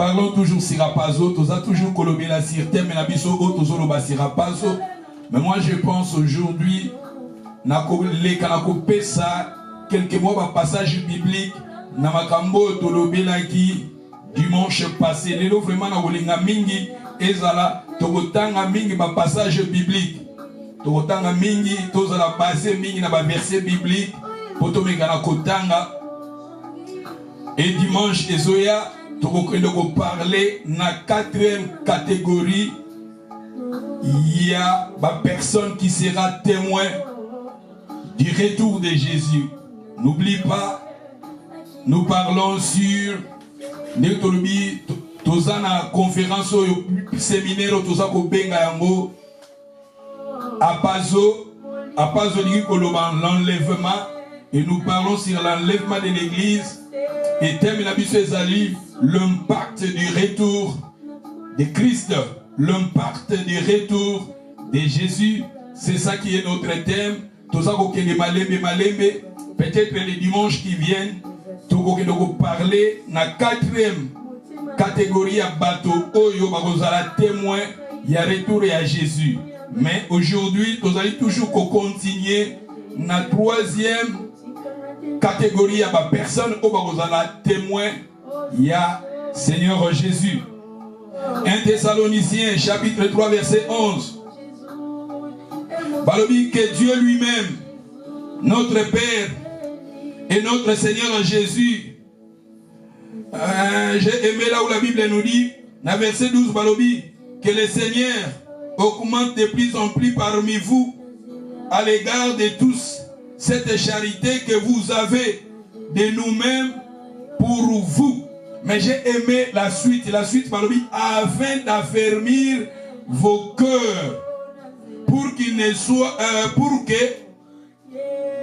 parlons toujours sirapazo, tous a toujours colobé la sirte, mais nabiso o tous le sirapazo. Mais moi je pense aujourd'hui, les kanako pesa quelques mois par passage biblique, namakambo tolobé la qui dimanche passé, les lots vraiment na wolinga mingi ezala tokotanga mingi par passage biblique, tokotanga mingi tozala basé mingi na ba verset biblique, potomeka na kotanga. Et dimanche ezoya tokokendo parler na quatrième catégorie. Il y a ma personne qui sera témoin du retour de Jésus. N'oublie pas, nous parlons sur Neutolobi, Tozana conférence au séminaire Tozako Benga Yango, Apazo l'enlèvement, et nous parlons sur l'enlèvement de l'église, et termine l'impact du retour de Christ. L'impact du retour de Jésus, c'est ça qui est notre thème. Peut-être les dimanches qui viennent, nous parler de la quatrième catégorie à bateau, oyo bakozala témoin, il y a retour à Jésus. Mais aujourd'hui, nous allons toujours continuer la troisième catégorie à ma personne, où bakozala témoin, il y a Seigneur Jésus. 1 Thessaloniciens chapitre 3 verset 11. Balobi que Dieu lui-même, notre Père et notre Seigneur Jésus. J'ai aimé là où la Bible nous dit, dans verset 12, Balobi, que le Seigneur augmente de plus en plus parmi vous à l'égard de tous cette charité que vous avez de nous-mêmes pour vous. Mais j'ai aimé la suite, Balobi, afin d'affermir vos cœurs, pour qu'il ne soit,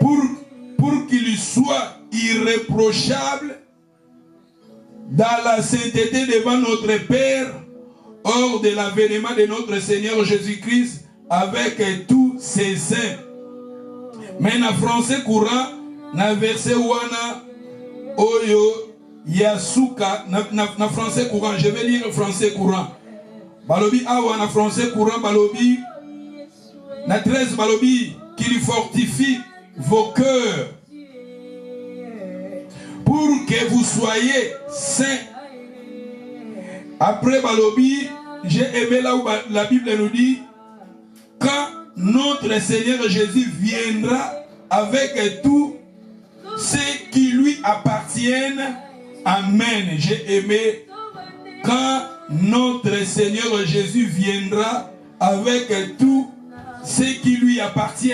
pour qu'il soit irréprochable dans la sainteté devant notre Père, hors de l'avènement de notre Seigneur Jésus-Christ, avec tous ses saints. Mais dans français courant, dans verset wana, oyo, Yasuka, na français courant, je vais lire français courant. Balobi awa na français courant, Balobi, na 13 Balobi, qu'il fortifie vos cœurs pour que vous soyez saints. Après Balobi, j'ai aimé là où la Bible nous dit, quand notre Seigneur Jésus viendra avec tout ce qui lui appartiennent. Amen. J'ai aimé quand notre Seigneur Jésus viendra avec tout ce qui lui appartient.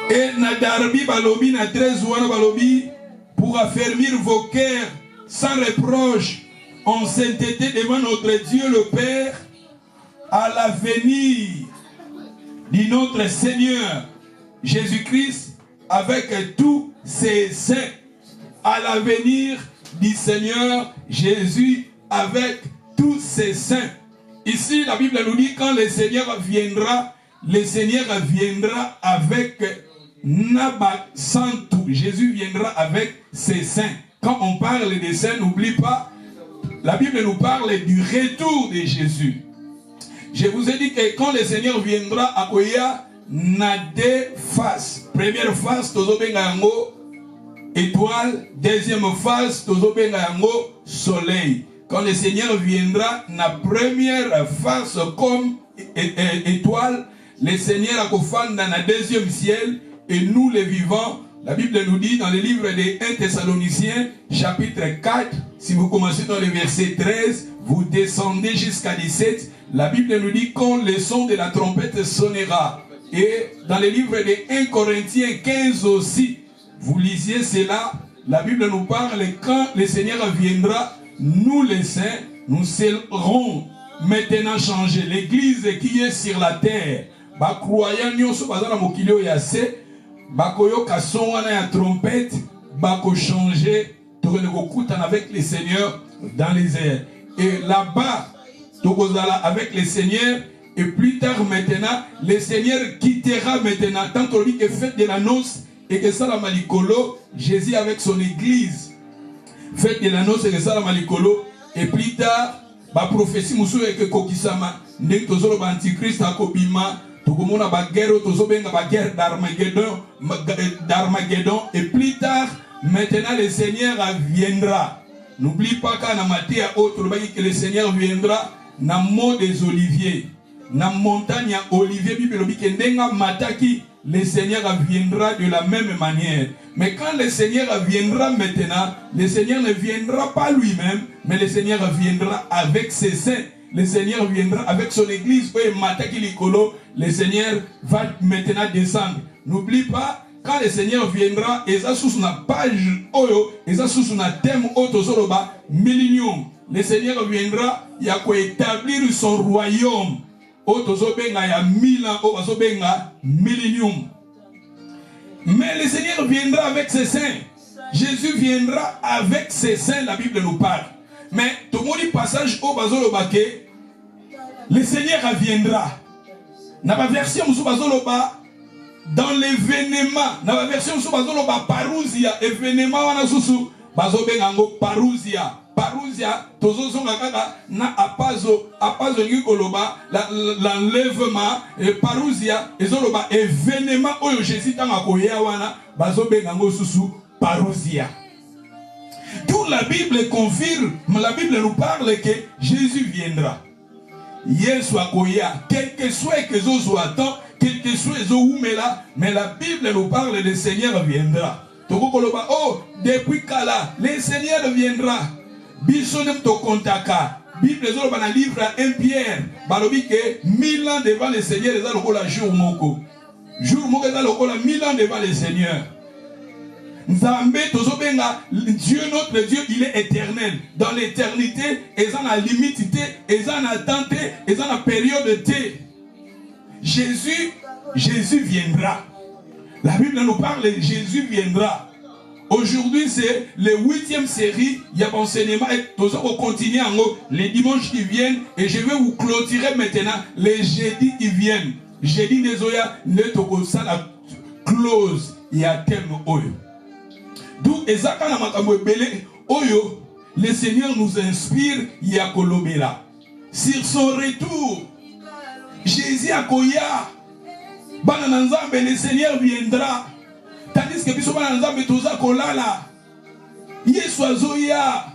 Et Nadarbi Balobi, na 13 wana Balobi, pour affermir vos cœurs sans reproche en sainteté devant notre Dieu le Père à l'avenir de notre Seigneur Jésus-Christ avec tous ses saints. À l'avenir du Seigneur Jésus avec tous ses saints. Ici, la Bible nous dit quand le Seigneur viendra avec Naba Santou. Jésus viendra avec ses saints. Quand on parle des saints, n'oublie pas, la Bible nous parle du retour de Jésus. Je vous ai dit que quand le Seigneur viendra à Koya, na deux faces. Première face, tozobengango étoile, deuxième phase, soleil. Quand le Seigneur viendra, la première phase comme étoile, le Seigneur a coffré dans le deuxième ciel, et nous les vivants, la Bible nous dit dans le livre des 1 Thessaloniciens, chapitre 4, si vous commencez dans le verset 13, vous descendez jusqu'à 17, la Bible nous dit quand le son de la trompette sonnera. Et dans le livre des 1 Corinthiens 15 aussi, vous lisiez cela, la Bible nous parle quand le Seigneur viendra, nous les saints, nous serons maintenant changés. L'église qui est sur la terre, croyant nyonso bazana mokilio yase, bakoyo kasonga na trompette, bako changer, avec le Seigneur dans les airs. Et là-bas, avec le Seigneur, et plus tard maintenant, le Seigneur quittera maintenant, tant qu'on dit que fête de la noce, et que ça la malikolo, Jésus avec son église. fête de la noce et ça la malikolo et plus tard ba prophétie musu eke kokisama ndenge tozolo ba antichrist akobima tokomona ba guerre tozobenga ba guerre d'Armageddon et plus tard maintenant le Seigneur viendra. N'oublie pas qu'à la matière autre que le Seigneur viendra na mont des oliviers, na montagne olivier Bible kendenga mataki, le Seigneur viendra de la même manière. Mais quand le Seigneur viendra maintenant, le Seigneur ne viendra pas lui-même, mais le Seigneur viendra avec ses saints. Le Seigneur viendra avec son église. Le Seigneur va maintenant descendre. N'oublie pas, quand le Seigneur viendra, il y a sous une page, il y a sous un thème, millénium. Le Seigneur viendra, il y a quoi établir son royaume. Il y a 1000 ans, millénium. Mais le Seigneur viendra avec ses saints. Jésus viendra avec ses saints, la Bible nous parle. Mais tout le monde passage au bazolobake, le Seigneur viendra. Dans la version bazoloba, dans l'événement, dans la version bazoloba parousia, événement wana susu bazobengango parousia. Parousia, tozozonga kaka na apazo ngikoloba l'enlèvement et parousia ezoloba événement oyo Jésus tanga koya wana bazobengango susu parousia. Tout la Bible confirme, la Bible nous parle que Jésus viendra. Yesu akoya, quel que soit que zo attend, quel que soit zo oumela, mais la Bible nous parle le Seigneur viendra. Tokokoloba oh depuis kala, le Seigneur viendra. Bisonem to kontaka. Bible zo bana livre 1 Pierre, balobi que 1000 ans devant le Seigneur eza lokola jour moko. Jour moko eza lokola 1000 ans devant le Seigneur. Nzambe tozobenga Dieu notre Dieu il est éternel. Dans l'éternité, ils ont la limite, ils ont la attente, ils ont la période de Jésus viendra. La Bible nous parle, Jésus viendra. Aujourd'hui, c'est le 8e série. Il y a enseignement et nous allons continuer les dimanches qui viennent. Et je vais vous clôturer maintenant les jeudis qui viennent. Jeudi des Oya, ne toko ça la close. Il y a terme Oyo. D'où Ezaka na makambo belé Oyo, le Seigneur nous inspire Yakolobela. Sur son retour, Jésus akoya. Bananzambe, le Seigneur viendra. Tandis que biso bananzambe toza kolala. Yesu azoya.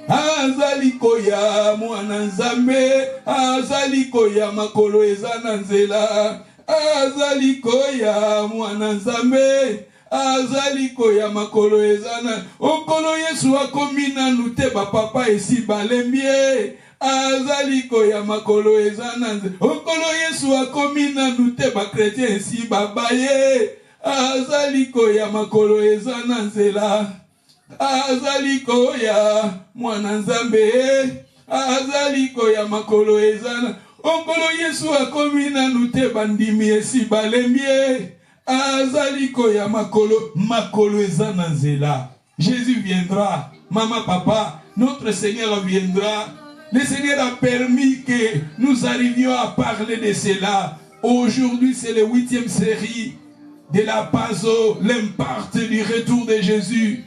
Azalikoya mwananzambe, azalikoya makolo ezana nzela. Azalikoya mwananzambe, azalikoya makolo ezana. Okolo Yesu akomina nute ba papa esi balembie. Azalikoya makolo ezana nzela. Okolo Yesu akomina nute ba chrétien esi babaye. Azalikoya makolo ezana nzela. Azalikoya mwananzambe, azalikoya makolo ezana. Okolo Yesu akomina nute bandimi esi balembie. Azalikoya makolo ezana nzela. Jésus viendra, maman, papa, notre Seigneur viendra. Le Seigneur a permis que nous arrivions à parler de cela. Aujourd'hui, c'est la 8e série de la Paso, l'impact du retour de Jésus.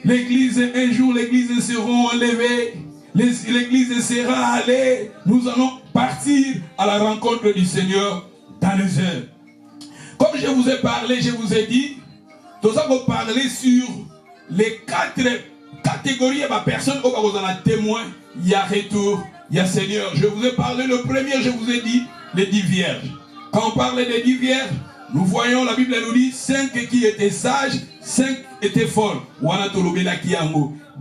L'église, un jour, l'église sera enlevée. L'église sera allée. Nous allons partir à la rencontre du Seigneur dans les airs. Comme je vous ai parlé, je vous ai dit, nous allons parler sur les 4 catégories de personnes où vous en témoin. Il y a retour, il y a Seigneur. Je vous ai parlé, le premier, je vous ai dit, les 10 vierges. Quand on parle des 10 vierges, nous voyons, la Bible nous dit, 5 qui étaient sages, 5 étaient folles.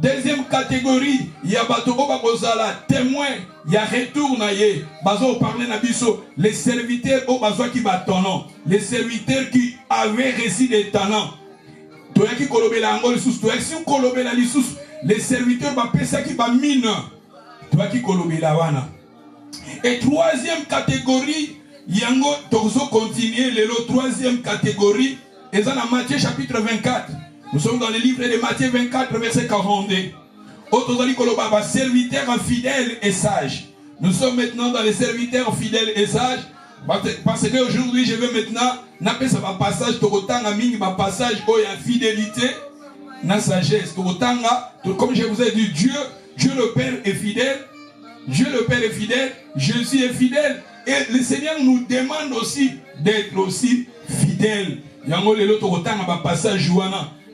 Deuxième catégorie, il y a bato obagozala, témoin, il y a retour naye. Bazo parler nabiso, les serviteurs qui batonon, les serviteurs qui avaient reçu des talents. Toi qui kolobela angol sous, toi qui kolobela li sous, les serviteurs ba pesa qui ba mine. Toi qui kolobela wana. Et troisième catégorie, yango tozo continuer le troisième catégorie, et dans Matthieu chapitre 24. Nous sommes dans le livre de Matthieu 24, verset 42. Autres koloba, serviteurs fidèles et sages. Nous sommes maintenant dans les serviteurs fidèles et sages. Parce qu'aujourd'hui, je vais maintenant, napé ça va passage, tokotanga mingi, ma passage, oh, y a fidélité. na sagesse. Comme je vous ai dit, Dieu le Père est fidèle. Dieu le Père est fidèle. Jésus est fidèle. Et le Seigneur nous demande aussi d'être aussi fidèle.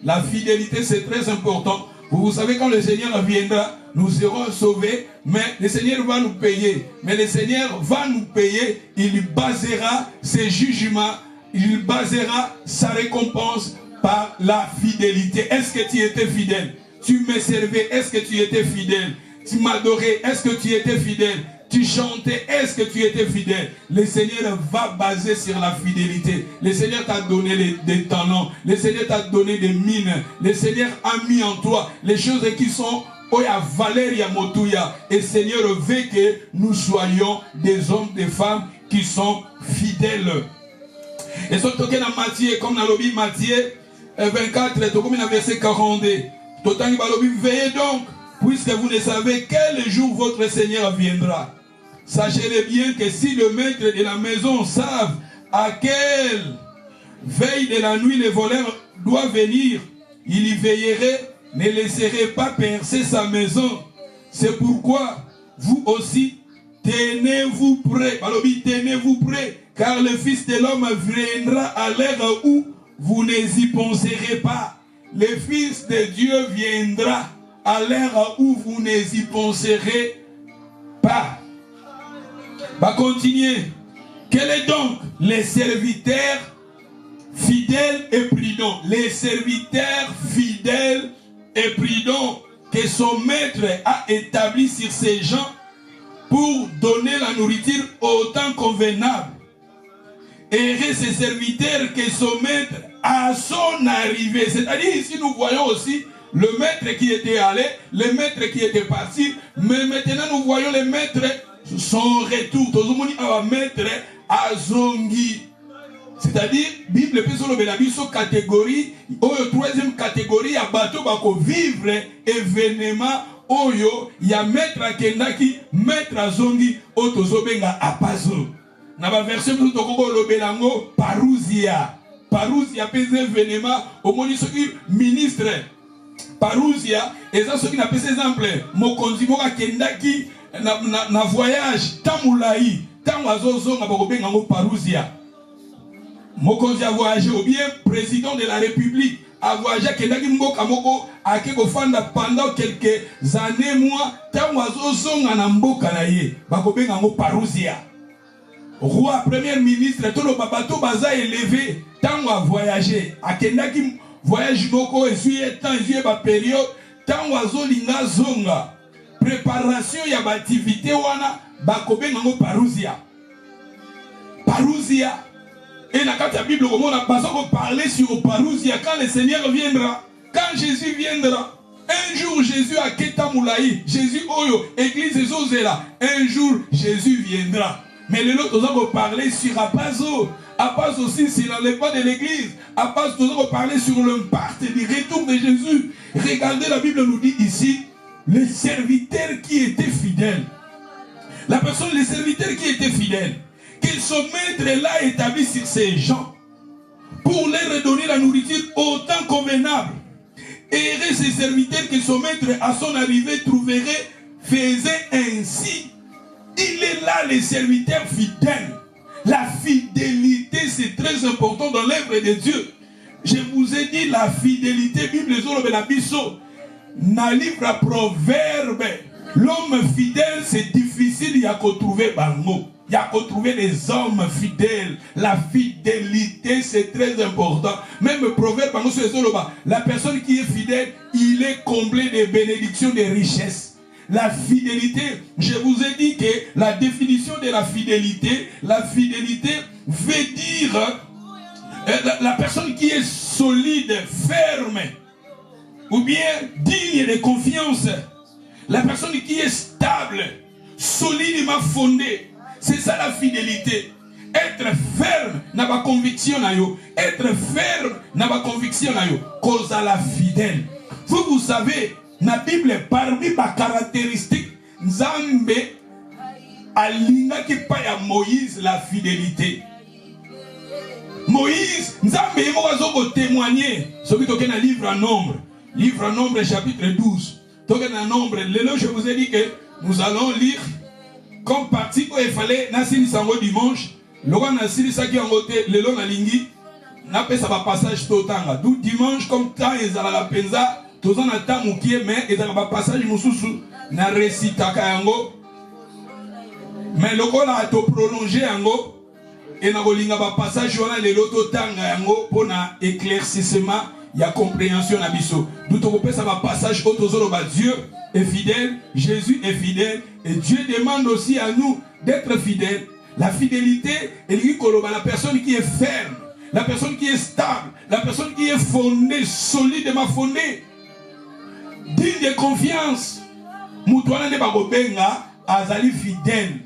La fidélité, c'est très important. Vous savez, quand le Seigneur viendra, nous serons sauvés, mais le Seigneur va nous payer. Mais le Seigneur va nous payer, il basera ses jugements, il basera sa récompense par la fidélité. Est-ce que tu étais fidèle? Tu me servais, est-ce que tu étais fidèle? Tu m'adorais, est-ce que tu étais fidèle? Tu chantais, est-ce que tu étais fidèle? Le Seigneur va baser sur la fidélité. Le Seigneur t'a donné des talents. Le Seigneur t'a donné des mines. Le Seigneur a mis en toi les choses qui sont Oya Valeria Motuya. Et le Seigneur veut que nous soyons des hommes, des femmes qui sont fidèles. Et ce token dans Matthieu, comme dans l'objet Matthieu 24, verset 42. Veillez donc, puisque vous ne savez quel jour votre Seigneur viendra. Sachez-le bien que si le maître de la maison savent à quelle veille de la nuit le voleur doit venir, il y veillerait, ne laisserait pas percer sa maison. C'est pourquoi vous aussi, tenez-vous prêts. Tenez-vous prêts, car le Fils de l'homme viendra à l'heure où vous n'y penserez pas. Le Fils de Dieu viendra à l'heure où vous n'y penserez pas. Va continuer. Quel est donc les serviteurs fidèles et prudents? Les serviteurs fidèles et prudents que son maître a établi sur ces gens pour donner la nourriture au temps convenable. Et ces serviteurs que son maître à son arrivée. C'est-à-dire ici nous voyons aussi le maître qui était allé, le maître qui était parti, mais maintenant nous voyons le maître son retour. Tout le monde a maître à Zongi. C'est-à-dire, Bible peut sur le catégorie, troisième catégorie, à bateau bako vivre événement oyo, il y a maître à Kendaki, maître à Zongi, otozobenga à Pazo. Dans la version de Tokoko Lobelango, Parousia. Parousia pèse événement, au moins ministre. Parousia, et ça, ce qui n'a pas ces exemples. Mokonzi Moka Kendaki, na voyage, Tamoulaï, Tamazozo, na Bokobengango Parousia. Mokonzi a voyagé, ou bien président de la République a voyagé, Kendaki Mboka Moko, a Kekofanda pendant quelques années, mois, Tamazozo, na Mboka Naye, Bakobengango Parousia. Roi, premier ministre, tout le bateau baza élevé, tant à voyager, à Kendaki voyage beaucoup, et suivi temps, et ba période, tant à zolinga zonga, préparation ya ba activité wana, bakobe nango Parousia. Parousia. Et dans la Bible, on a besoin de parler sur Parousia quand le Seigneur viendra, quand Jésus viendra. Un jour Jésus a Keta Moulaï, Jésus Oyo, Église Zozela. Un jour Jésus viendra. Mais les autres, nous allons parler sur Apazo. Apazo aussi, c'est l'enlèvement de l'église. Apazo, nous allons parler sur l'impact du retour de Jésus. Regardez, la Bible nous dit ici, les serviteurs qui étaient fidèles. La personne, les serviteurs qui étaient fidèles, qu'ils son maître là établi sur ces gens, pour leur redonner la nourriture au temps convenable. Et ces serviteurs que son maître à son arrivée trouverait, faisaient ainsi. Il est là, les serviteurs fidèles. La fidélité, c'est très important dans l'œuvre de Dieu. Je vous ai dit la fidélité, Bible Zolobenabiso, dans le livre à Proverbe. L'homme fidèle, c'est difficile, il y a qu'à trouver Bango. Il y a qu'à trouver les hommes fidèles. La fidélité, c'est très important. Même le Proverbe, la personne qui est fidèle, il est comblé de bénédictions, de richesses. La fidélité, je vous ai dit que la définition de la fidélité veut dire la personne qui est solide, ferme, ou bien digne de confiance. La personne qui est stable, solidement fondée. C'est ça la fidélité. Être ferme n'a pas conviction. Être ferme n'a pas conviction. Cause à la fidèle. Vous savez, la Bible, parmi les caractéristiques, Nzambe alinga qui paye à Moïse la fidélité. Moïse, Nzambe est témoigner. Ce qui est dans le livre en nombre. Livre Nombre chapitre 12. Donc dans Nombre, je vous ai dit que nous allons lire comme partie où il fallait Nassili Sango dimanche. Lorsqu'on Nassili Saki en côté, le long Nalingi, n'a pas ça va passage totanga. D'où dimanche comme temps ils allaient la penza, tous en attend moukier mais ils allaient pas passage mususu na récita kayango. Mais le rôle a été prolongé yango et na golinga ba passage on a le loto tanga yango pour na éclaircissement. Il y a compréhension à biso. D'où ça va passage autour Dieu est fidèle, Jésus est fidèle et Dieu demande aussi à nous d'être fidèles. La fidélité est la personne qui est ferme, la personne qui est stable, la personne qui est fondée, solidement fondée, digne de confiance. Moutouana ne bagobenga azali fidèle.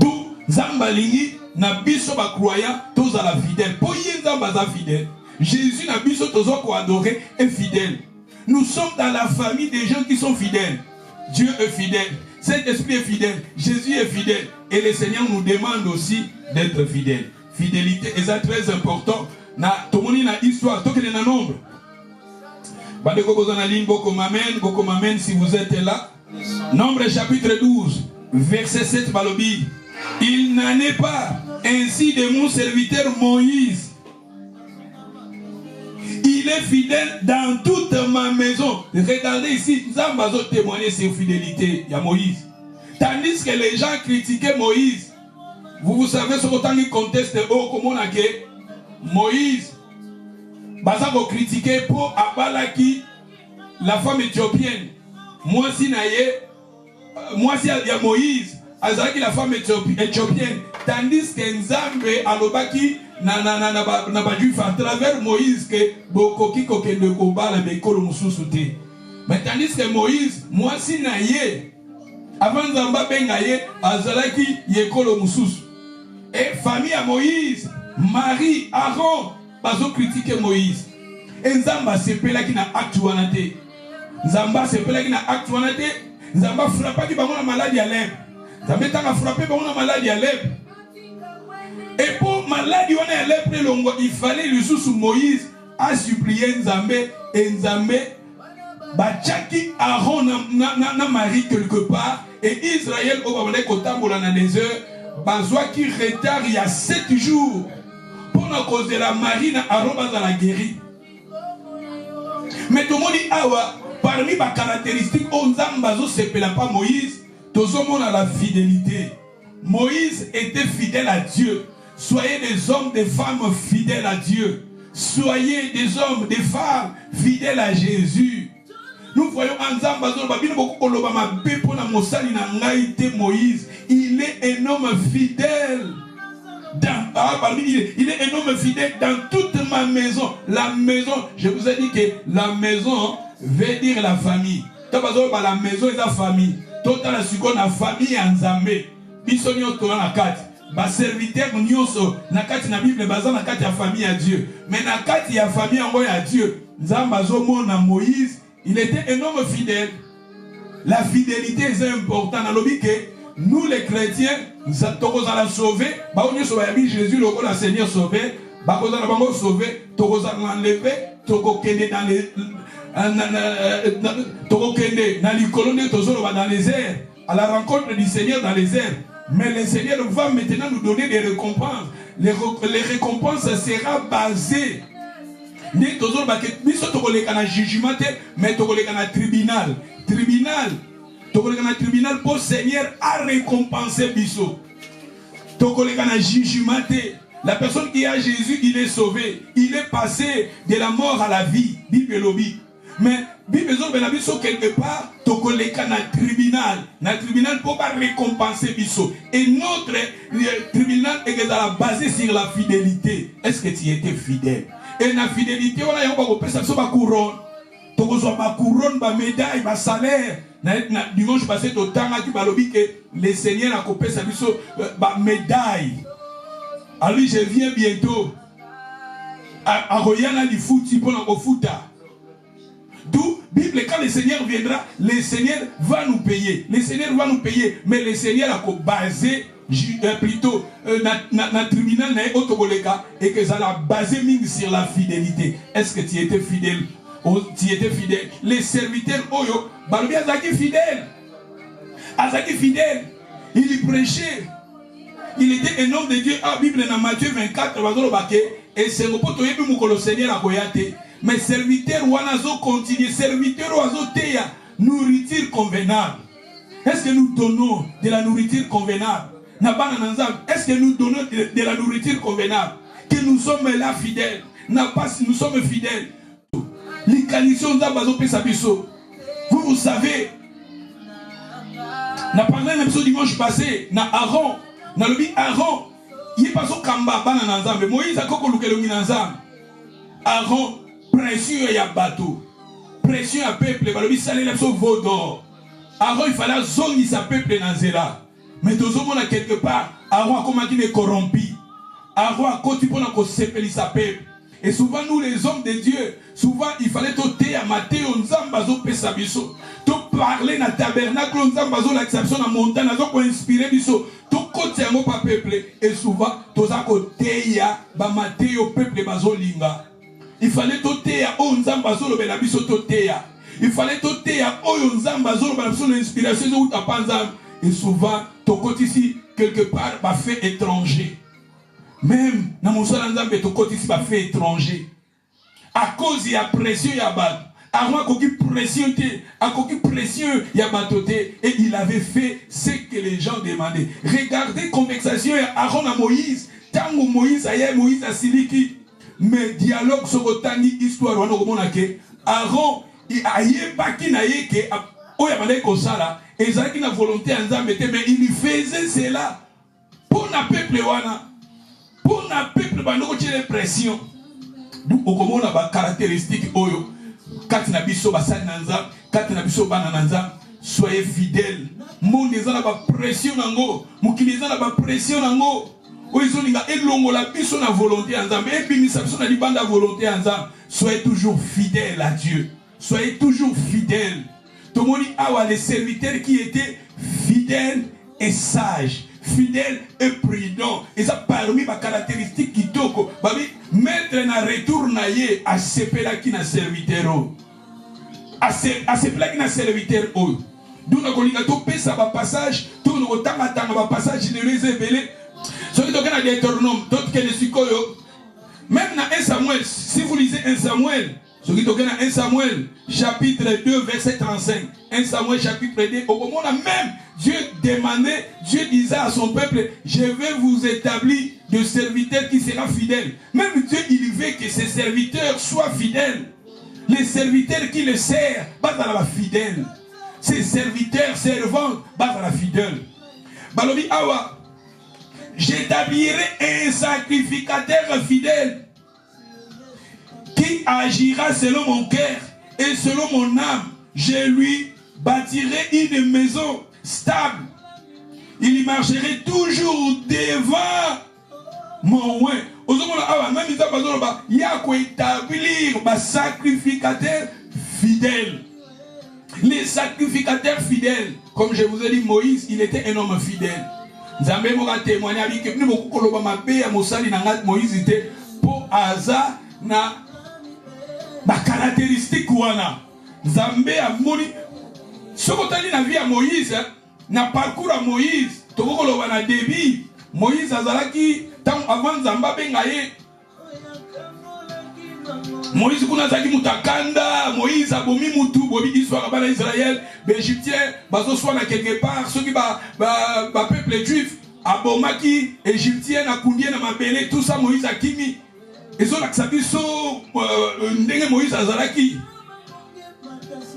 D'où Zambalingi na biso ba croyant tous à la fidèle. Pour yenzamba za fidèle. Jésus na biso tous ko adorer est fidèle. Nous sommes dans la famille des gens qui sont fidèles. Dieu est fidèle. Saint-Esprit est fidèle. Jésus est fidèle. Et le Seigneur nous demande aussi d'être fidèle. Fidélité est très important. Na tomoni na histoire, to que na nombre. Badeko kozana ligne boko mamen si vous êtes là. Nombre chapitre 12, verset 7 balobi. Il n'en est pas ainsi de mon serviteur Moïse. Il est fidèle dans toute ma maison. Regardez ici, nous avons témoigné sur fidélité. Il y a Moïse. Tandis que les gens critiquaient Moïse. Vous savez ce qu'autant ils contestent, comment on a dit Moïse. Baza ko critiquer pour Abalaki, la femme éthiopienne. Moi si il y a Moïse. Azaki la femme éthiopienne, tandis que Nzambe alobaki na juif à travers Moïse que bokoki kokende kobala bekolo mususu te. Mais tandis que Moïse, moi si naye, avant Nzamba bengaye, azalaki yekolo mususu. Et famille à Moïse, Marie, Aaron, bazo critiquer Moïse. Et Nzamba sepelaki na actualité. Nzamba sepelaki na actualité. Nzamba frappaki bango na maladie à lèvres. Zambé tanga frappé par une maladie à lèpre. Et pour maladie on est à lèpre, il fallait le sous Moïse a supplié Nzambé et Nzambé bachaki Aaron na Marie quelque part et Israël au Babylone kotambola na des heures bazwa qui retard il y a 7 jours pour la cause de la Marie na Aaron bazala guéri. Mais tout le monde dit awa parmi les caractéristiques on Nzambazo sepela pas Moïse. Tous hommes à la fidélité. Moïse était fidèle à Dieu. Soyez des hommes, des femmes fidèles à Dieu. Soyez des hommes, des femmes fidèles à Jésus. Nous voyons Moïse. Il est un homme fidèle. Il est un homme fidèle dans toute ma maison. La maison, je vous ai dit que la maison veut dire la famille. La maison est la famille. Total la suko na famille en Nzambe. Biso nyoto na kati. Ba serviteur nyonso na kati na Bible baza na kati ya famille à Dieu. Mais na kati ya famille en ya Dieu. Nzamba zo mona Moïse, il était un homme fidèle. La fidélité est importante. Dans l'objet que nous les chrétiens, nous avons la sauver. Ba onyo so ba Jésus le la Seigneur sauvé. Ba koza na bango sauvé. Tokoza l'enlever. Toko kende dans les dans les airs, à la rencontre du Seigneur dans les airs. Mais le Seigneur va maintenant nous donner des récompenses. Les récompenses seront basées. Mais jugement, mais tribunal. Tribunal pour le Seigneur a récompensé Bisso. Jugement. La personne qui a Jésus, il est sauvé. Il est passé de la mort à la vie. Bible lobby. Mais Bible besoin quelque part, tokoleka na tribunal pour pas récompenser biso. Et notre tribunal est basé sur la fidélité. Est-ce que tu étais fidèle? Et la fidélité, on a un peu de ba couronne. Tokozwa ba couronne, ba médaille, ba salaire. Dimanche passé, au temps qui balobi que le Seigneur a coupé sa biso ba médaille. À lui, je viens bientôt. À Royana du foot, pour la foota. D'où, Bible, quand le Seigneur viendra, le Seigneur va nous payer. Le Seigneur va nous payer. Mais le Seigneur a basé plutôt na tribunal na otoboleka et que ça l'a basé sur la fidélité. Est-ce que tu étais fidèle? Tu étais fidèle. Les serviteurs oyo balobi azaki fidèle. Azaki fidèle. Il y prêchait. Il était un homme de Dieu. Ah, Bible dans Matthieu 24 et c'est le poto yebi mukolo Seigneur akoyate. Mais serviteurs wanazo continue, serviteurs oiseaux teya nourriture convenable. Est-ce que nous donnons de la nourriture convenable? Est-ce que nous donnons de la nourriture convenable? Que nous sommes là fidèles. Nous sommes fidèles. Les conditions vous savez, on a parlé un épisode dimanche passé, na Aaron, na lobi Aaron, il est passé au Kamba, mais Moïse a koko lukelongi nanzam. Aaron, précieux ya bateau, précieux à peuple, balobi salé l'épisode vaudor. Aaron, il fallait zone sa peuple dans Zéla. Mais tout le monde quelque part, Aaron a commencé à corrompu. Aaron a continué à séparer sa peuple. Et souvent, nous les hommes de Dieu, souvent il fallait t'ôter à Matthieu, on zambazo pesabiso. Tu parler dans le tabernacle, on zambazo l'acception dans la montagne, on a inspiré biso. Tu côté à mon peuple. Et souvent, tu as côté à Matthieu, peuple bazo linga. Il fallait t'ôter à on zambazo le benabiso t'ôter à. Il fallait t'ôter à on zambazo le benabiso l'inspiration ou ta panzam. Et souvent, ton côté ici, quelque part, va fait étranger. Même dans mon sol, ton côté ici, va fait étranger. À cause il y a pression, il y a bateau. Aaron a coquille pression, il y a bateau. Et il avait fait ce que les gens demandaient. Regardez conversation Aaron à Moïse. Tango Moïse, Moïse a siliki. Mais dialogue sur le histoire, Aaron, il a pas qui n'a eu que. Oh, il y a des choses là. Et ils avaient une volonté en Zambé, mais il faisait cela pour le peuple. Pour le peuple, il y a des pressions. Donc, on a des caractéristiques. Quand il y a des soyez fidèles. Mon des gens ont pression. Mon qui les a pression. Soyez toujours fidèles à Dieu. Soyez toujours fidèles. Tout le monde a les serviteurs qui étaient fidèles et sages, fidèles et prudents. Et ça parmi les caractéristiques qui toko. Mettre un retour à ce pela qui n'a serviteur. À ce pela qui n'a serviteur. D'où nous avons fait ça passage, tout nous avons passage de les éveiller. Ce qui est dans les Deutéronomes, d'autres que les Sukoyo. Même dans 1 Samuel, si vous lisez 1 Samuel, ce qui est dans 1 Samuel, chapitre 2, verset 35. 1 Samuel, chapitre 2, au moment où même Dieu demandait, Dieu disait à son peuple, je vais vous établir de serviteurs qui seront fidèles. Même Dieu, il veut que ses serviteurs soient fidèles. Les serviteurs qui le servent, pas dans la fidèle. Ses serviteurs servants, pas dans la fidèle. Balobi Awa, j'établirai un sacrificateur fidèle qui agira selon mon cœur et selon mon âme. Je lui bâtirai une maison stable. Il y marcherait toujours devant mon oin. Il y a qu'à établir un sacrificateur fidèle. Les sacrificateurs fidèles, comme je vous ai dit, Moïse, il était un homme fidèle. Nzambe moka témoigner avec que nous beaucoup ma paix à Mosali nangat Moïse était pour hasard na ba caractéristique wana. Nzambe a moni sokotali na vie à Moïse na parcours à Moïse toko loba na débit Moïse azalaki tant avant Nzamba bengaye Moïse kuna zaki mutakanda Moïse abomi mutu bobi histoire bana Israël l'Égyptien bazo soit na quelque part ceux qui ba peuple juif abomaki Égyptien na kundie na mabele tout ça Moïse akimi ezo laksabi so ndenge Moïse azalaki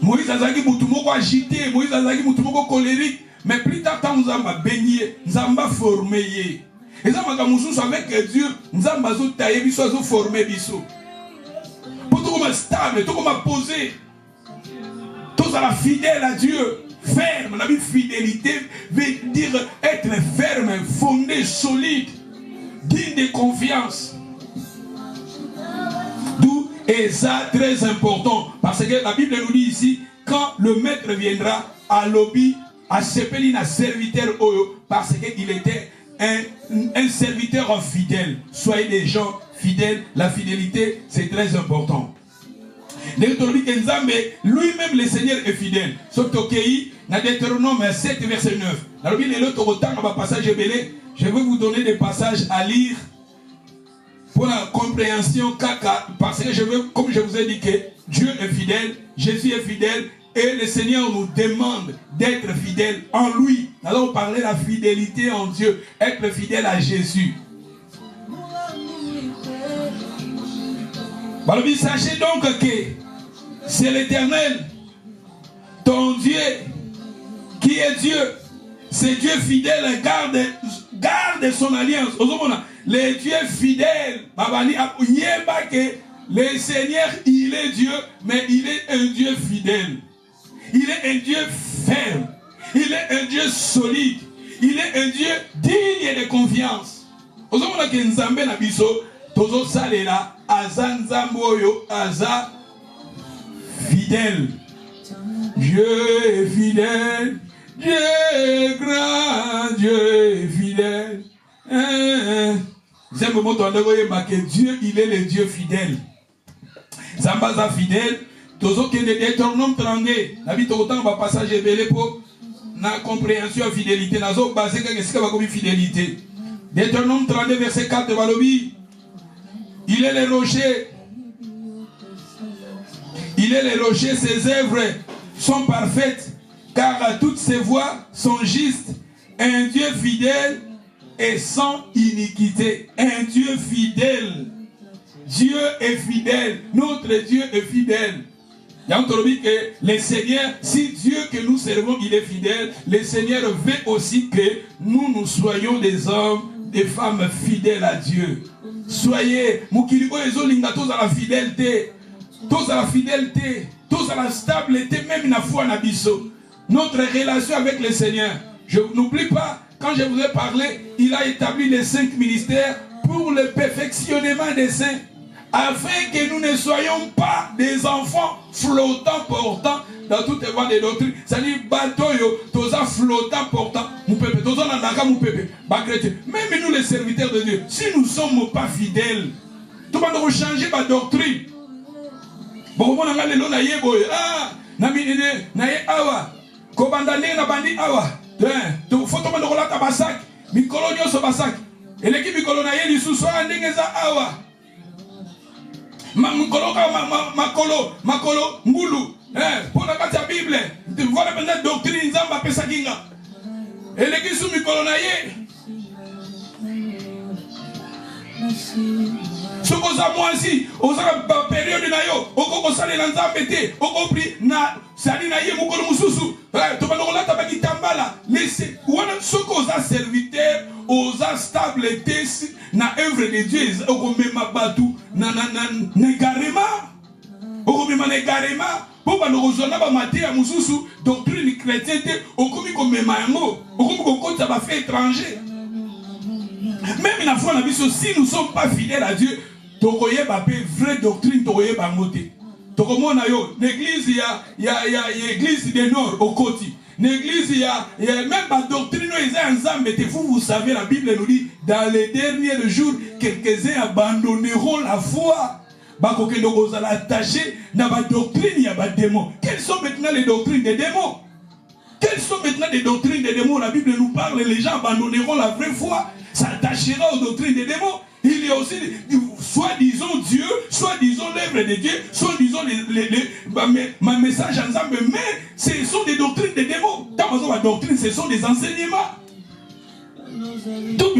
mutu moko agité Moïse azalaki mutu moko colérique mais plus tard tant Nzamba baigné Nzamba formé ye eza makamususu avec Dieu Nzamba zo tailler biso zo former biso tout comme stable, tout comme posé, tous à la fidèle à Dieu, ferme. La fidélité veut dire être ferme, fondé, solide, digne de confiance. D'où est ça très important, parce que la Bible nous dit ici, quand le maître viendra à l'obéi, à s'épeler un serviteur, parce qu'il était un serviteur fidèle. Soyez des gens fidèles. La fidélité, c'est très important. Lui-même, le Seigneur est fidèle. Dans Deutéronome 7, verset 9. Je vais vous donner des passages à lire pour la compréhension, parce que comme je vous ai dit que Dieu est fidèle, Jésus est fidèle, et le Seigneur nous demande d'être fidèle en lui. Nous allons parler de la fidélité en Dieu, être fidèle à Jésus. Sachez donc que c'est l'Éternel, ton Dieu, qui est Dieu. C'est Dieu fidèle, garde son alliance. Les dieux fidèles, le Seigneur, il est Dieu, mais il est un Dieu fidèle. Il est un Dieu ferme. Il est un Dieu solide. Il est un Dieu digne de confiance. Fidèle. Dieu est fidèle. Dieu est grand. Dieu est fidèle. J'aime que Dieu, il est le Dieu fidèle. Zambaza fidèle. Tozo qui est Deutéronome 32. Nabi autant va passage belé pour na compréhension fidélité. Nazo basé que ce va comme fidélité. Deutéronome 32 verset 4 Valobi. Il est le rocher. Il est le rocher, ses œuvres sont parfaites, car toutes ses voies sont justes. Un Dieu fidèle et sans iniquité. Un Dieu fidèle. Dieu est fidèle. Notre Dieu est fidèle. Il y a entendu que le Seigneur, si Dieu que nous servons, il est fidèle, le Seigneur veut aussi que nous soyons des hommes, des femmes fidèles à Dieu. Soyez, Mukilibo ezolinga tous à la fidélité, tous à la fidélité, tous à la stabilité, même la foi na biso. Notre relation avec le Seigneur. Je n'oublie pas, quand je vous ai parlé, il a établi les 5 ministères pour le perfectionnement des saints, afin que nous ne soyons pas des enfants flottants, portants dans toutes les voies de doctrine. C'est-à-dire, batoyo, toza flottant, portant, moupepe, toza nandaka moupepe, bakrété. Même nous, les serviteurs de Dieu, si nous ne sommes pas fidèles, tout le monde va changer ma doctrine. Bon, on a le nom na yebo, ah, na minene, na ye awa, kobandane na bandi awa, faut tout le monde la basak, mikolo nyoso basak, et l'équipe mikolo na ye, l'issousso, andengeza awa. Makolo, Ngulu, pour la bâtie Bible, voilà maintenant doctrine Zamba Pesaginga. Et l'église sous Mikolonaye. Ce qu'on a moi aussi, aux période de Nayo, au Koko Salé Lanzambete, au Kopri, na Salinaye Mukolo Mususu, Tobanola Tabaki Tambala, laissez, ce qu'on a serviteur, aux stabilité, na œuvre de Dieu, au Komema Batou, na Negarema, au Komema Negarema, pour que nous rejoignions Maté à Mususu, doctrine chrétienne, au Komiko Memango, au Komiko Kota fait étranger. Même la foi, si nous ne sommes pas fidèles à Dieu, Tokoye Bapé, vraie doctrine, Tokoye Bamote. Tokomonayo, l'église, il y a l'église du Nord, au côté. L'église, il y a même la doctrine, vous savez, la Bible nous dit, dans les derniers jours, quelques-uns abandonneront la foi. Quelles sont maintenant les doctrines des démons? Quelles sont maintenant les doctrines des démons? La Bible nous parle, les gens abandonneront la vraie foi, s'attachera aux doctrines des démons. Il y a aussi, soit disons Dieu, soit disons l'œuvre de Dieu, soit disons ma message ensemble, mais ce sont des doctrines des démons. Dans ma doctrine, ce sont des enseignements. Donc,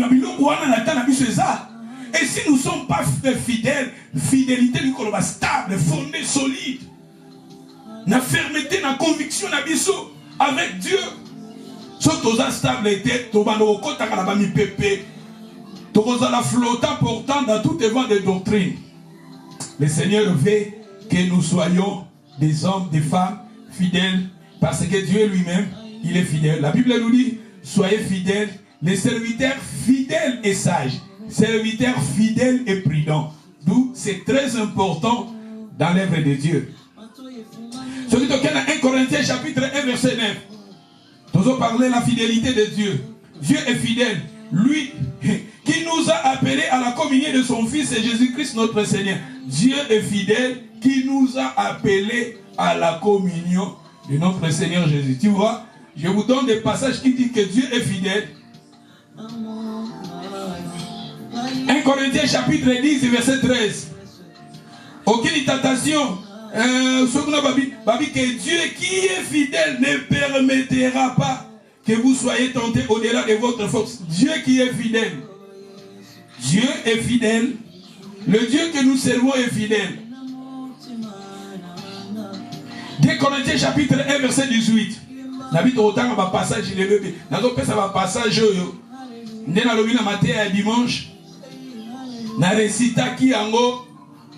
et si nous ne sommes pas fidèles, fidélité du corps stable, fondée, solide, la fermeté, la conviction, la biso avec Dieu. Surtout la stabilité, tu vas nous côté à la pépé. Tu vas la flottant portant dans toutes les voies de doctrine. Le Seigneur veut que nous soyons des hommes, des femmes fidèles, parce que Dieu lui-même, il est fidèle. La Bible nous dit, soyez fidèles, les serviteurs fidèles et sages, serviteurs fidèles et prudents. D'où c'est très important dans l'œuvre de Dieu. Ce qui est dans 1 Corinthiens chapitre 1 verset 9. Nous avons parlé de la fidélité de Dieu. Dieu est fidèle. lui qui nous a appelés à la communion de son Fils et Jésus-Christ notre Seigneur. Dieu est fidèle qui nous a appelés à la communion de notre Seigneur Jésus. Tu vois, je vous donne des passages qui disent que Dieu est fidèle. 1 Corinthiens chapitre 10 verset 13. Aucune tentation. Que Dieu qui est fidèle ne permettra pas que vous soyez tentés au-delà de votre force. Dieu qui est fidèle. Dieu est fidèle. Le Dieu que nous servons est fidèle. 2 Corinthiens chapitre 1 verset 18. N'habite autant à passage il est levé. Dans le ça va passage dimanche. Na récita qui ango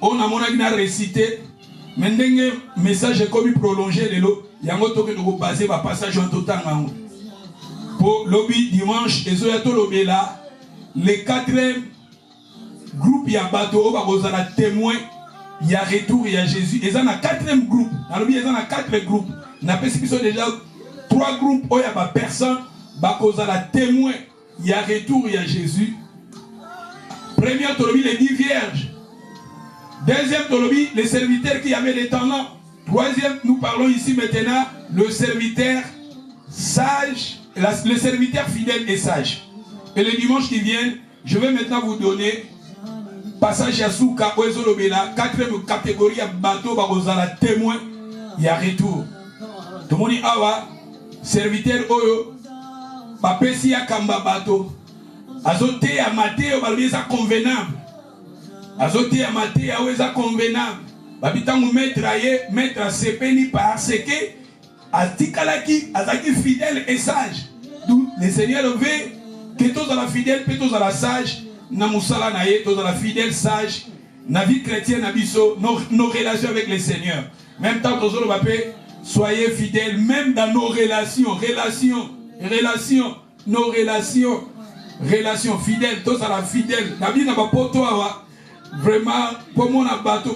on a mon na récité. Mais ndenge message est comme prolongé de l'eau. Yango toke de passer va passage en total ango. Pour lobby dimanche et zoyato lobby là les 4e groupe ya bateau va vous la témoin il y a retour il y a Jésus et ça na 4e groupe dans lobby ça na 4 groupes na pesi qui sont déjà 3 groupes où il y a pas personne va cause la témoin il y a retour il y a Jésus. Première tolobi les 10 vierges. Deuxième tolobi les serviteurs qui avaient des talents. Troisième nous parlons ici maintenant le serviteur sage, le serviteur fidèle et sage. Et le dimanche qui vient, je vais maintenant vous donner passage à Souka, Oezolobela, 4e catégorie à bateau, Barozala, témoin, il y a retour. Tout le monde dit, awa, serviteur Oyo, Papesi à Kamba bateau, Azote à Matéo, Balbisa convenable. Azote à Matéo, Oeza convenable. Babitangu maître à Sepeni parce que Atikalaki, Azaki fidèle et sage. D'où le Seigneur veut que tous à la fidèle, que tous à la sage, na musala naye, tous à la fidèle, sage, na vie chrétienne, abisso, nos relations avec le Seigneur. Même temps, tous le papé, soyez fidèles, même dans nos relations, nos relations fidèles, tous à la fidèle. Nabi n'a pas pour toi, vraiment, pour mon abato,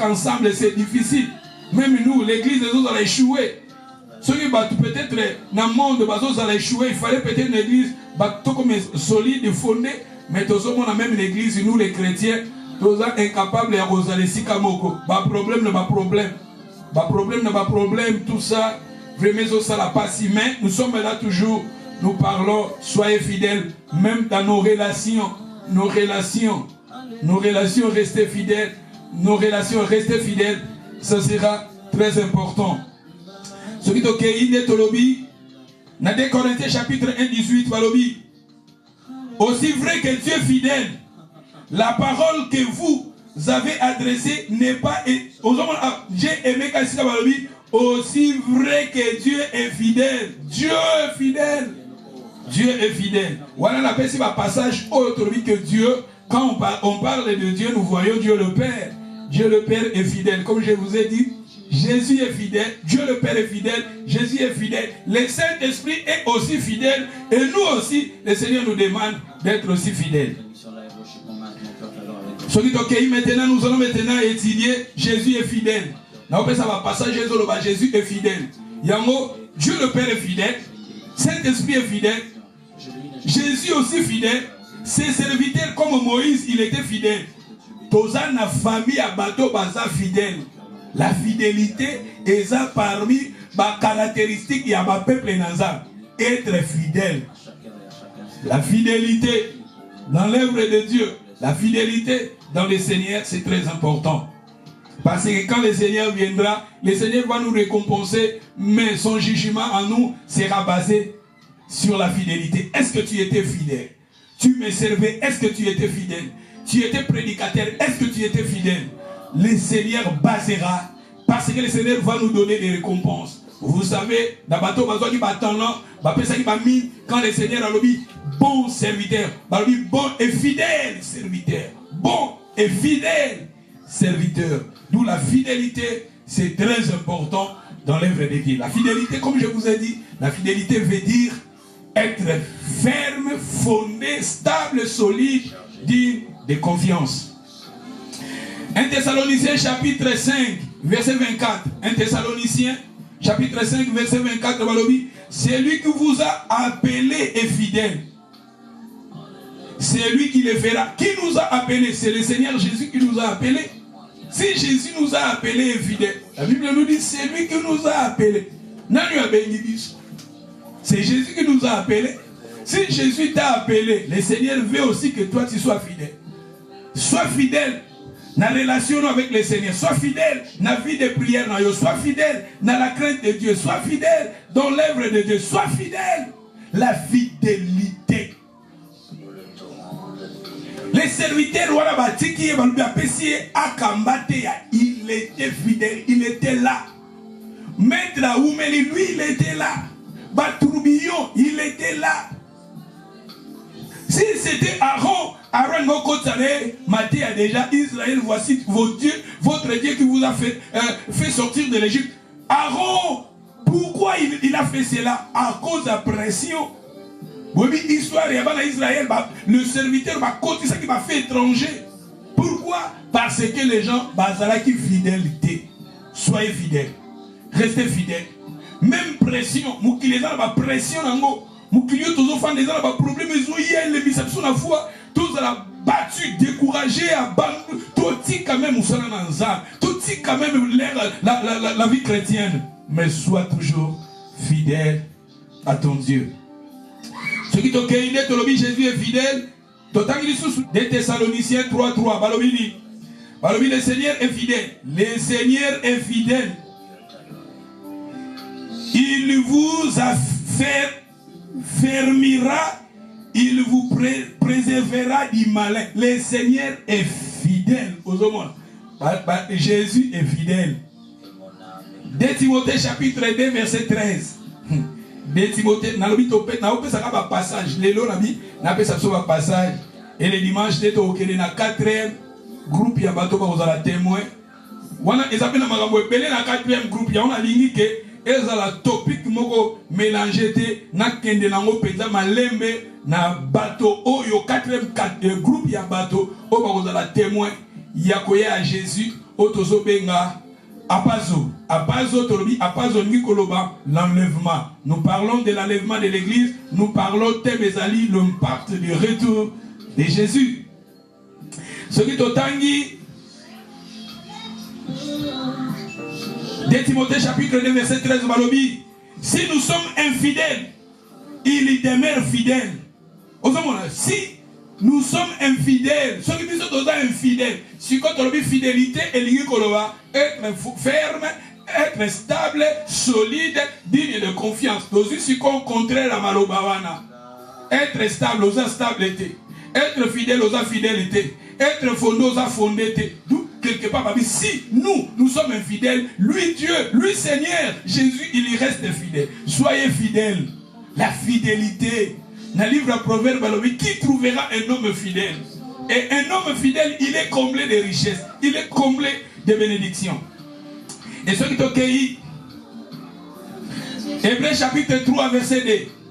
ensemble, c'est difficile. Même nous, l'église, nous allons échouer. Ceux qui peut-être dans le monde, ils allaient échouer. Il fallait peut-être une église solide, fondée. Mais tous on a même l'église, nous les chrétiens, nous sommes incapables de rosaler si kamoko. Pas problème, pas problème, tout ça. Vraiment, ça n'a pas si. Mais nous sommes là toujours. Nous parlons, soyez fidèles, même dans nos relations, restez fidèles. Nos relations, restez fidèles. Ça sera très important. Ce qui est Tolobi, dans 2 Corinthiens chapitre 1, 18, Valobi. Aussi vrai que Dieu est fidèle, la parole que vous avez adressée n'est pas. J'ai aimé Kassika Valobi. Aussi vrai que Dieu est fidèle. Dieu est fidèle. Dieu est fidèle. Voilà la passage autre que Dieu. Quand on parle de Dieu, nous voyons Dieu le Père. Dieu le Père est fidèle. Comme je vous ai dit, Jésus est fidèle, Dieu le Père est fidèle, Jésus est fidèle, le Saint-Esprit est aussi fidèle, et nous aussi, le Seigneur nous demande d'être aussi fidèles. Maintenant, nous allons maintenant étudier Jésus est fidèle. Ça va passer Jésus est fidèle. Dieu le Père est fidèle, Saint-Esprit est fidèle, Jésus aussi fidèle, ses serviteurs comme Moïse, il était fidèle. Toza na famille à bateau baza fidèle. La fidélité est parmi les caractéristiques de ma peuple naza. Être fidèle. La fidélité dans l'œuvre de Dieu, la fidélité dans le Seigneur, c'est très important. Parce que quand le Seigneur viendra, le Seigneur va nous récompenser, mais son jugement en nous sera basé sur la fidélité. Est-ce que tu étais fidèle? Tu me servais, est-ce que tu étais fidèle? Tu étais prédicateur, est-ce que tu étais fidèle? Le Seigneur basera, parce que le Seigneur va nous donner des récompenses. Vous savez, dans le bateau, quand le Seigneur a dit bon serviteur, bon et fidèle serviteur, bon et fidèle serviteur. D'où la fidélité, c'est très important dans l'œuvre de Dieu. La fidélité, comme je vous ai dit, la fidélité veut dire être ferme, fondé, stable, solide, digne de confiance. 1 Thessaloniciens chapitre 5, verset 24. 1 Thessaloniciens chapitre 5, verset 24. C'est lui qui vous a appelé et fidèle. c'est lui qui le fera. Qui nous a appelés? C'est le Seigneur Jésus qui nous a appelés. Si Jésus nous a appelés fidèles, la Bible nous dit c'est lui qui nous a appelés. C'est Jésus qui nous a appelés. Si Jésus t'a appelé, le Seigneur veut aussi que toi tu sois fidèle. Sois fidèle dans la relation avec le Seigneur. Sois fidèle dans la vie de prière. Sois fidèle dans la crainte de Dieu. Sois fidèle dans l'œuvre de Dieu. Sois fidèle. La fidélité. Les serviteurs, il était fidèle. Il était là. Maître Aoumeli, lui, il était là. Batourbillon, il était là. Si c'était Aaron, Aaron m'a dit déjà, Israël, voici vos dieux, votre Dieu qui vous a fait sortir de l'Égypte. Aaron, pourquoi il a fait cela? À cause de la pression. Histoire d'Israël, le serviteur m'a côté ça qui m'a fait étranger. Pourquoi? Parce que les gens, qui fidélité. Soyez fidèles. Restez fidèles. Même pression, les gens ont pression. Moukilio tous enfants des gens ont problème, ils ont eu les biceps la foi, tous ont battu, découragé, abandonné, tout quand même ou ça tout quand même la vie chrétienne. Mais sois toujours fidèle à ton Dieu. Ce qui t'a dit, Jésus est fidèle. Des Thessaloniciens 3:3, Balobi, le Seigneur est fidèle. Le Seigneur est fidèle. Il vous affermira, il vous préservera du malin. Le Seigneur est fidèle. Jésus est fidèle. 2 Timothée chapitre 2 verset 13. 2 Timothée, passage. Et le dimanche, il y a un quatrième groupe, il y a un témoin. Ils appellent le quatrième groupe, il y a un ligne qui est la topic moko mélangé na kende nango penza malembe na bateau oyo quatrième groupe ya bateau o bakoza la témoin ya koya à Jésus otozo benga apazo tolobi apazo ngi koloba l'enlèvement. Nous parlons de l'enlèvement de l'église, nous parlons tebezali l'impact du retour de Jésus. Ce qui totangi 2 Timothée chapitre 2 verset 13 Balobi. Si nous sommes infidèles, il demeure fidèle. Si nous sommes infidèles, ceux qui disent que nous sommes infidèles, si quand on dit fidélité, être ferme, être stable, solide, digne de confiance. Nous aussi contraire à Malobawana. Être stable, aux stabilité. Être fidèle, aux fidélité. Être fondé, aux fondé. Quelque part, si nous sommes infidèles, lui Dieu, lui Seigneur, Jésus, il y reste fidèle. Soyez fidèles. La fidélité. Dans le livre de Proverbes, qui trouvera un homme fidèle? Et un homme fidèle, il est comblé de richesses, il est comblé de bénédictions. Et ce qui est accueilli, Hébreux chapitre 3, verset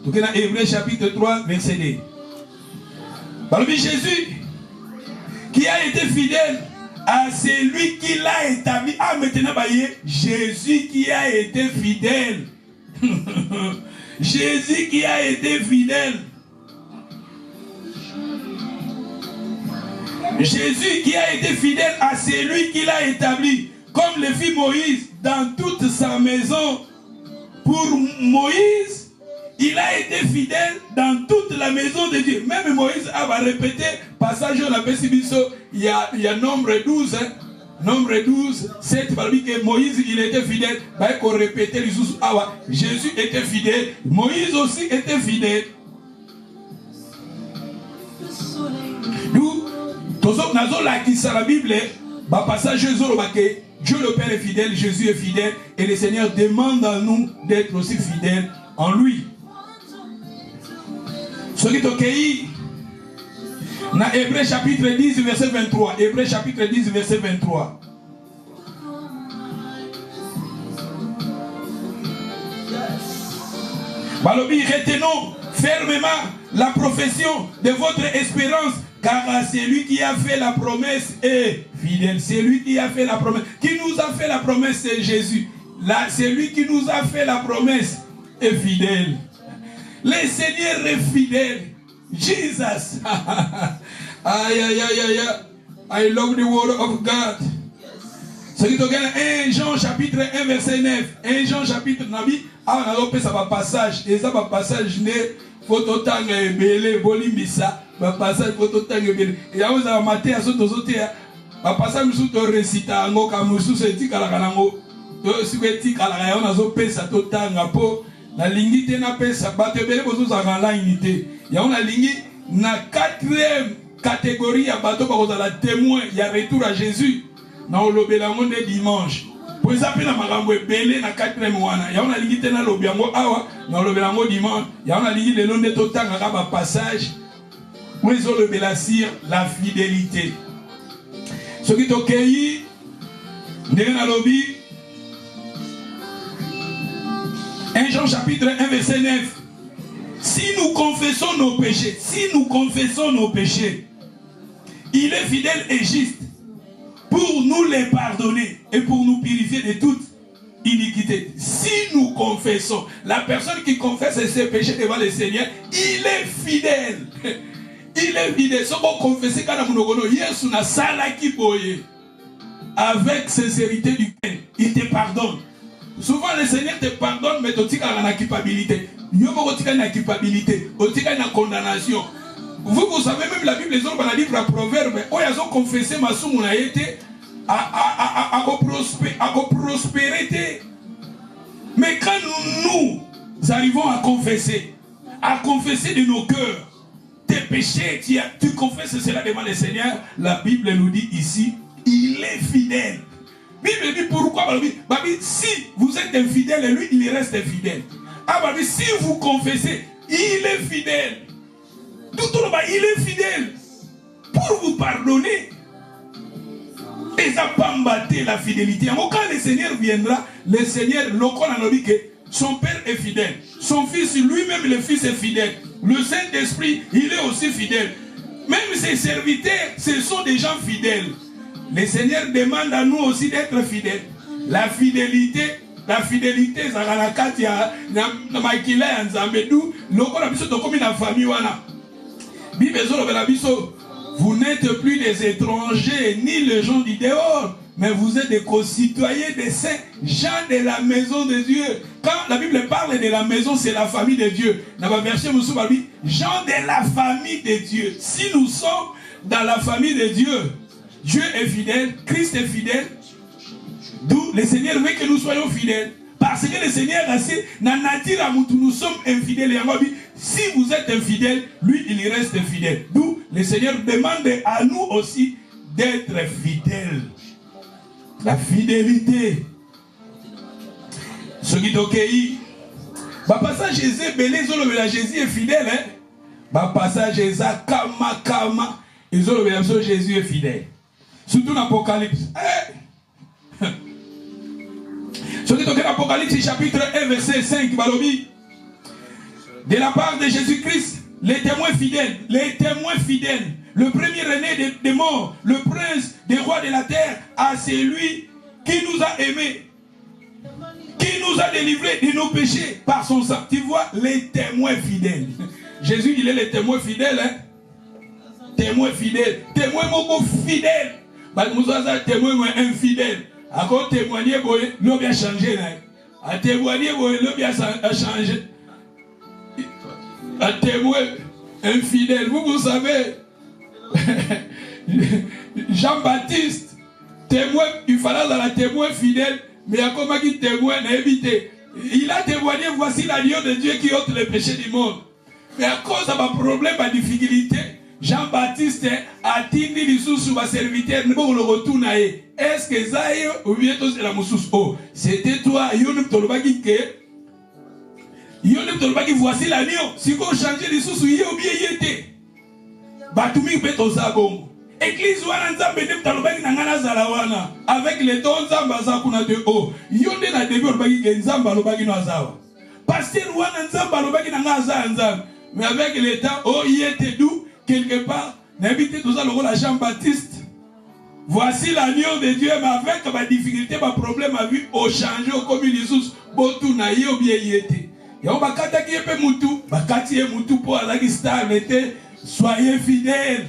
2. Donc, Hébreux chapitre 3, verset 2. Jésus, qui a été fidèle à celui qui l'a établi. Ah, maintenant, Jésus qui a été fidèle. Jésus qui a été fidèle. Jésus qui a été fidèle à celui qui l'a établi. Comme le fit Moïse dans toute sa maison. Pour Moïse, il a été fidèle dans toute la maison de Dieu. Même Moïse a répété, passage on a il y a nombre 12, hein, nombre 12, 7, que Moïse il était fidèle. Il faut répéter les sous. Jésus était fidèle, Moïse aussi était fidèle. Nous, dans la Bible, passage Dieu le Père est fidèle, Jésus est fidèle, et le Seigneur demande à nous d'être aussi fidèles en lui. Ce qui est accueilli dans Hébreux chapitre 10, verset 23. Hébreux chapitre 10, verset 23. Balobi, retenons fermement la profession de votre espérance, car celui qui a fait la promesse est fidèle. Celui qui a fait la promesse, qui nous a fait la promesse, c'est Jésus. Là, celui qui nous a fait la promesse est fidèle. Le Seigneur est fidèle. Jesus. I love the word of God. Ce qui est 1 Jean chapitre 1 verset 9. 1 Jean chapitre 9. Ah, on a repris ça passage. Et ça passage ne photo tang belé bolimbisa. Passage photo tang belé. Et on a maté à ce dosoté. Passage nous to récita ngo kamusu se tika la kanango. To sibeti kala ya on a zo pesa to tanga po. La lingite na pesa bato belé bozo za ngala unité. Ya on a lingi na 4e catégorie ya bato ba ko la témoin ya retour à Jésus. Na olobela ngo ne dimanche. Pour ça pe na makambo ebele na 4e wana. Ya on a lingi te na lobi yango awa na olobela ngo dimanche. Ya on a lingi le long de to tanga ka ba passage. Pour eso olobela sur la fidélité. Ce qui tokei ndenge na lobi 1 Jean chapitre 1 verset 9. Si nous confessons nos péchés, il est fidèle et juste pour nous les pardonner et pour nous purifier de toute iniquité. Si nous confessons, la personne qui confesse ses péchés devant le Seigneur, il est fidèle. Il est fidèle. Si on confesse avec sincérité du cœur, il te pardonne. Souvent le Seigneur te pardonne, mais tu as la culpabilité. Tu as la culpabilité, tu as la condamnation. Vous savez même la Bible, les autres, dans le livre à Proverbes, où ils ont confessé ma somme a été à prospérité. Mais quand nous arrivons à confesser de nos cœurs tes péchés, tu confesses cela devant le Seigneur, la Bible nous dit ici, il est fidèle. La Bible dit pourquoi? Si vous êtes infidèle et lui, il reste infidèle. Si vous confessez, il est fidèle. Il est fidèle pour vous pardonner. Et ça pas embatté la fidélité. Quand le Seigneur viendra, le Seigneur, son Père est fidèle. Son Fils, lui-même, le Fils est fidèle. Le Saint-Esprit, il est aussi fidèle. Même ses serviteurs, ce sont des gens fidèles. Le Seigneur demande à nous aussi d'être fidèles. La fidélité, vous n'êtes plus des étrangers ni les gens du dehors, mais vous êtes des concitoyens des saints, gens de la maison de Dieu. Quand la Bible parle de la maison, c'est la famille de Dieu. Dans la version gens de la famille de Dieu. Si nous sommes dans la famille de Dieu, Dieu est fidèle, Christ est fidèle. D'où le Seigneur veut que nous soyons fidèles. Parce que le Seigneur a dit, nous sommes infidèles. Si vous êtes infidèles, lui, il reste fidèle. D'où le Seigneur demande à nous aussi d'être fidèles. La fidélité. Ce qui est ok. Passage Jésus, Jésus est fidèle. Passage Jésus, Kama. Jésus est fidèle. Surtout dans l'Apocalypse. Ce qui est dans l'Apocalypse chapitre 1 verset 5. De la part de Jésus-Christ, les témoins fidèles, le premier-né des morts, le prince des rois de la terre, à celui qui nous a aimés, qui nous a délivrés de nos péchés par son sang. Tu vois, les témoins fidèles. Jésus, il est le témoin fidèle. Témoin fidèle. Témoin fidèle. Nous avons témoin infidèle. À quoi témoigner, l'homme a changé. À témoigner, l'homme a changé. Un témoin infidèle. Vous savez, Jean-Baptiste, témoin, il fallait dans la témoin fidèle, mais il y a comme qui témoin n'a évité. Il a témoigné, voici l'agneau de Dieu qui ôte les péchés du monde. Mais à cause de ma problème, ma difficulté, Jean-Baptiste a dit sur ma serviteur, ne le retourne. Est-ce que ça ou bien c'est la moussous? Oh, c'était toi, voici l'agneau. Si vous changez les sous, il y a oublié y était. Batumi peut aux abons. Église wana nzambe dem talobaki na ngana zalawana avec les dons nzamba za kuna de o. Yonde na début olobaki ke nzamba lobaki no azawa. Pasteur wana nzamba lobaki na ngana nzamba. Mais avec le temps, oh il était d'où quelque part, n'habitez tout ça le rôle à Jean-Baptiste. Voici l'agneau de Dieu, mais avec ma difficulté, ma problème a vu au changer au communisme. Botu na yo bien y était. Yao bakata ki epe mutu, bakati ye mutu pour azaki stable était. Soyez fidèles.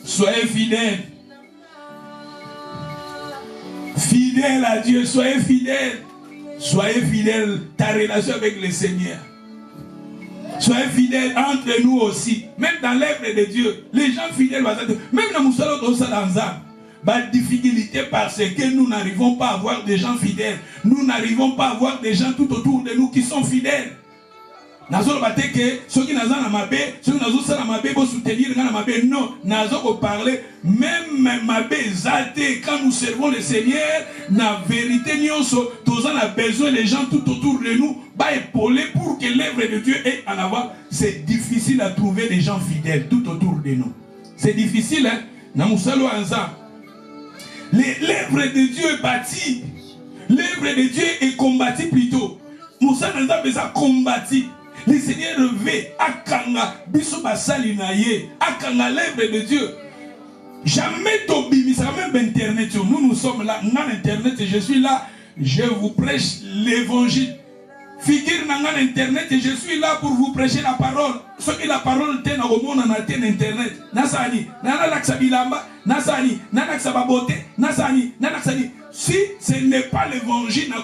Soyez fidèles. Fidèles à Dieu, soyez fidèles. Soyez fidèles, ta relation avec le Seigneur. Soyez fidèles entre nous aussi. Même dans l'œuvre de Dieu, les gens fidèles, même dans la difficulté parce que nous n'arrivons pas à avoir des gens fidèles. Nous n'arrivons pas à avoir des gens tout autour de nous qui sont fidèles. Nazo bateke ceux qui nazana mabe ceux qui nazo sala mabe bo soutenir ngana mabe non nazo ko parler même mabe zate quand nous servons le Seigneur na vérité nyonso tous on a besoin les gens tout autour de nous ba épauler pour que l'œuvre de Dieu ait en avant. C'est difficile à trouver des gens fidèles tout autour de nous. C'est difficile hein na musalo anza. L'œuvre de Dieu est bâtie. L'œuvre de Dieu est combattue plutôt. Moussa n'a pas besoin de combattre. Le Seigneur veut akanga biso basali na ye akanga l'œuvre de Dieu. Jamais tobimi ça même internet. Nous sommes là dans internet et je suis là. Je vous prêche l'évangile. Figure dans internet et je suis là pour vous prêcher la parole. Ce qui la parole tient au monde en antenne internet. Nasani, nana laksabilamba, nasani, nana laksababote, nasani, nana laksani. Si ce n'est pas l'évangile dans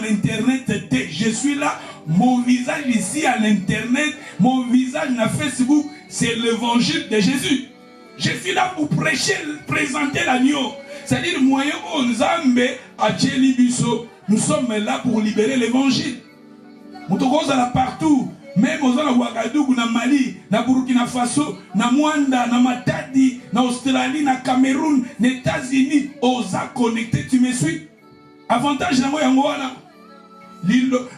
internet, je suis là. Mon visage ici à l'internet, mon visage na Facebook, c'est l'évangile de Jésus. Je suis là pour prêcher, présenter l'agneau. C'est-à-dire moyen Nzambe à Tchelibiso. Nous sommes là pour libérer l'évangile. Nous sommes là partout. Même aux Ouagadougou, na Mali, na Burkina Faso, na Mwanda, na Matadi, na Australie, na Cameroun, na États-Unis, aux a connectés. Tu me suis? Avantage na moi yangoana.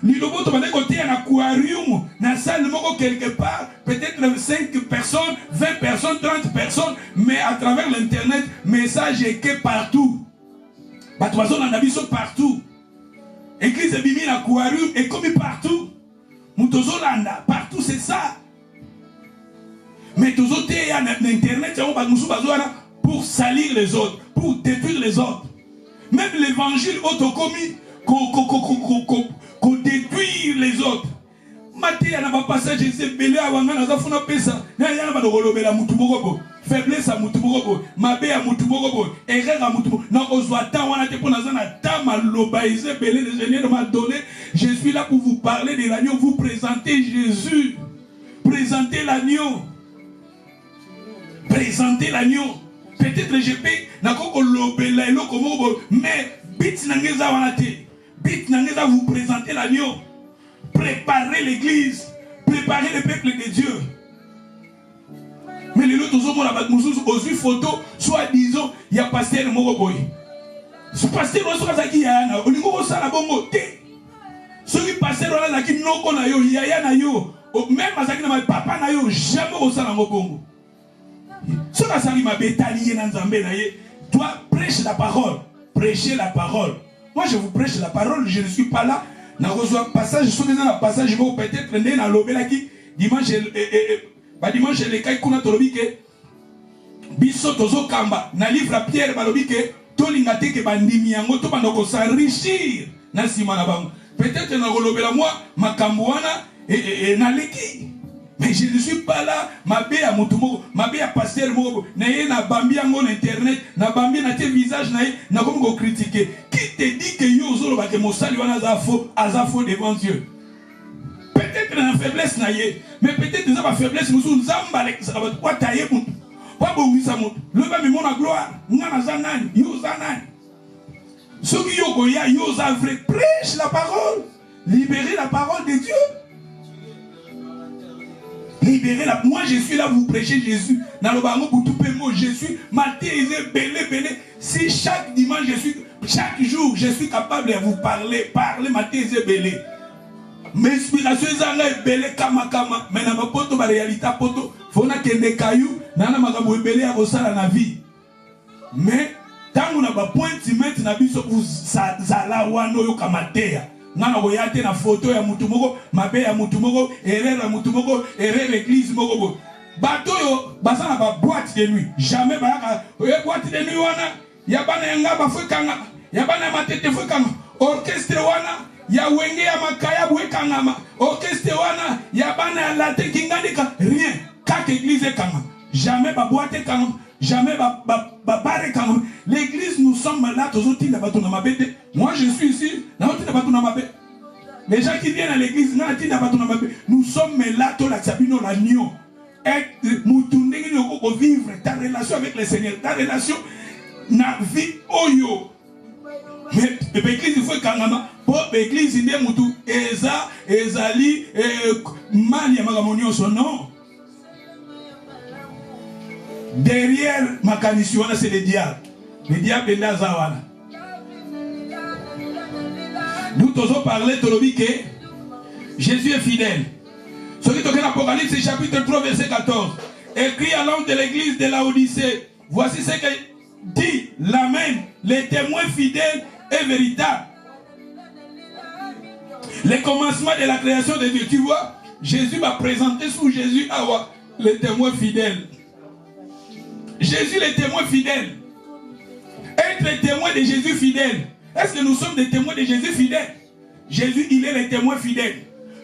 Lilobo to bande côté en aquarium, na salle moko quelque part, peut-être 5 personnes, 20 personnes, 30 personnes, mais à travers l'internet, message est que partout. Batoison en abisso partout. Église bimi na aquarium et comme partout. Moutozolanda, partout c'est ça. Mais tozote ya na internet pour salir les autres, pour détruire les autres. Même l'évangile autocomis qu'on détruire les autres. Maté ya na ba passage c'est belé awanga na zafuna pesa. Na ya na ba dolobela mutu moko. Faiblesse à mutu moko, mabe à mutu moko, erreur à mutu moko. Non ozwata wana te pona zana ta malobaise belé le Seigneur m'a donné. Je suis là pour vous parler de l'agneau, vous présenter Jésus. Présenter l'agneau. Présenter l'agneau. Peut-être je peux nakoko lobela elo komo mais bit nangeza wana te. Bit nangeza vous présenter l'agneau. Préparer l'église, préparer le peuple de Dieu. Mais les autres ont vu photo, soit disons, il y a pasteur Moroboy. Ce pasteur, il y a un au niveau de la bonne. Celui pasteur, il y a un yo. Même à papa, jamais au Salamo. Ce qui est ma bétalie dans Zambé, toi, prêche la parole. Prêchez la parole. Moi, je vous prêche la parole, je ne suis pas là. Dans le passage, je suis dans le passage, je vais peut-être dans l'obéla dimanche. Dimanche les kai kuna tolobi ke biso tozo kamba na livre Pierre balobi ke tolinga te ke bandimi yango to bandoko s'enrichir na sima na bango. Peut-être na kolobela moi makambo wana na leki. Mais je ne suis pas là mabe ya mutu moko, mabe ya pasteur moko na ye na bambi yango na internet, na bambi na te visage na ye na komi ko critiquer. Qui te dit que yo zolo ba ke mosali wana za faux devant Dieu? Peut-être dans la faiblesse, mais peut-être dans la faiblesse, nous sommes en train de nous pas bon, le même mon gloire, nous avons ceux qui ont vrai, prêche la parole, libérez la parole de Dieu. Libérez la. Moi je suis là, vous prêchez Jésus. Dans le baron pour tout moi je suis matérisé, belé. Si chaque dimanche chaque jour je suis capable de vous parler matérisé, belé. Mes inspirations sont belé kama mais na poto ba réalité poto fona kende kayu nana makambo belé ya kosala na vie mais tangu na ba pointement na biso ku zala wano yo kamatea nana koyate na photo ya mutu moko mabe ya mutu moko erreur ya mutu moko erreur église moko bato yo basana ba boîte de nuit jamais ba boîte de nuit wana ya bana yanga ba fekanga ya bana matete fekanga orchestre wana ya wenge ya makaya bwe kangama orchestre wana ya bana ya latin kingandika rien kaka église kangama jamais ba boîte kangama jamais ba bare kangama. L'église nous sommes là tous autres na bato na mabete. Moi je suis ici na autre na bato na mabete. Les gens qui viennent à l'église na ati na bato na mabete. Nous sommes là to la sabino la nion. Et mutundengi ko vivre ta relation avec le Seigneur, ta relation na vie oyo. Mais l'église il faut kangama pour l'église inde mutu ezali mali ya magamonio son nom. Derrière ma canison, c'est le diable. Le diable est là. Nous t'osons parler, que Jésus est fidèle. Ce qui est dans l'Apocalypse, chapitre 3, verset 14. Écrit à l'homme de l'église de Laodicée. Voici ce que dit l'Amen, les témoins fidèles et véritables. Le commencement de la création de Dieu. Tu vois, Jésus va présenter sous Jésus les témoins fidèles. Jésus les témoins fidèles. Être les témoins de Jésus fidèles. Est-ce que nous sommes des témoins de Jésus fidèles? Jésus, il est le témoin fidèle.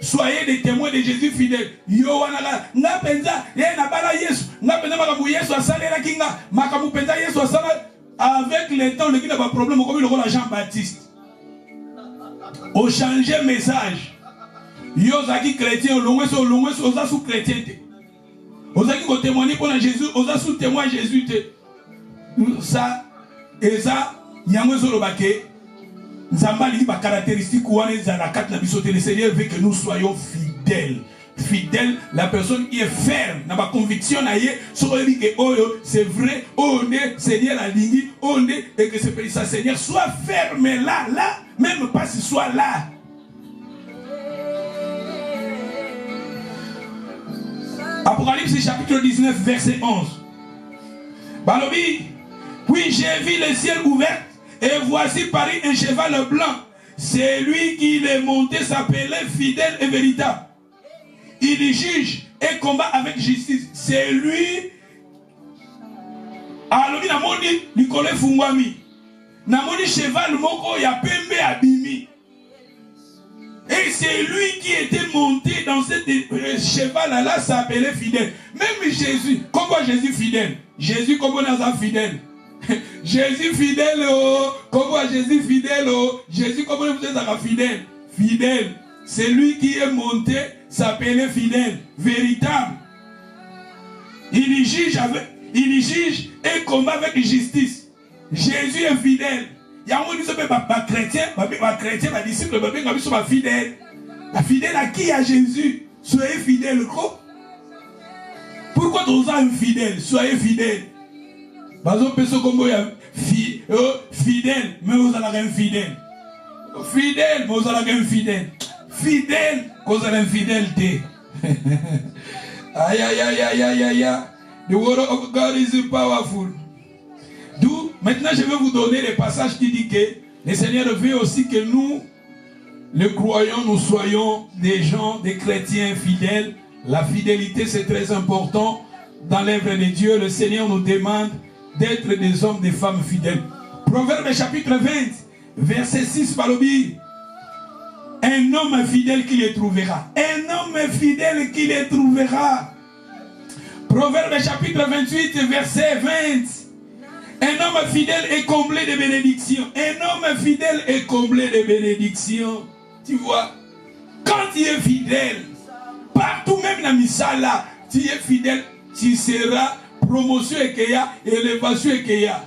Soyez des témoins de Jésus fidèles. Yo wanala nga penza ye na bala Yesu nga penza makamu Yesu asalela kinga makamu penza Yesu asala avec le temps le qui n'a pas problème comme le rôle Jean-Baptiste. Au changer message. Yo zaki chrétien longwe so oza sous chrétien. Ozaki ko témoigner pour Jésus, oza sous témoin Jésus ça et ça yango zo lobake nzamba li ba caractéristique wana za la carte na bisote. Le Seigneur veut que nous soyons fidèles. Fidèle, la personne qui est ferme dans ma conviction sur le dit que c'est vrai, on est Seigneur la ligne, on est et que c'est ça Seigneur soit ferme là, même pas si soit là. Apocalypse chapitre 19 verset 11. Balobi, puis j'ai vu le ciel ouvert et voici parut un cheval blanc. C'est lui qui est monté s'appelait fidèle et véritable. Il juge et combat avec justice. C'est lui. Alors, namoni Nicolas Fungwami. Namoni cheval moko ya pembe abimi. Et c'est lui qui était monté dans cette cheval-là, s'appelait fidèle. Même Jésus, comment Jésus fidèle? Jésus, comment on a fidèle? Jésus fidèle, comment Jésus fidèle? Jésus, comment vous êtes fidèle? Fidèle. C'est lui qui est monté, s'appelait fidèle, véritable. Il juge et combat avec justice. Jésus est fidèle. Il y a un monde qui s'appelle chrétien, disciple, fidèle. La fidèle à qui? À Jésus. Soyez fidèle. Pourquoi tu es infidèle? Soyez fidèle. Fidèle, mais vous allez infidèle. Fidèle, mais vous allez infidèle. Fidèle, vous allez infidélité. Aïe, aïe, aïe, aïe, aïe, aïe. The word of God is powerful. D'où, maintenant je vais vous donner les passages qui disent que le Seigneur veut aussi que nous, les croyants, nous soyons des gens, des chrétiens fidèles. La fidélité, c'est très important. Dans l'œuvre de Dieu, le Seigneur nous demande d'être des hommes, des femmes fidèles. Proverbe chapitre 20, verset 6, Balobi. Un homme fidèle qui les trouvera. Un homme fidèle qui les trouvera. Proverbe chapitre 28, verset 20. Un homme fidèle est comblé de bénédictions. Un homme fidèle est comblé de bénédictions. Tu vois, quand tu es fidèle, partout même dans Misala, tu es fidèle, tu seras promotion et qu'il y a, élévation et qu'il y a.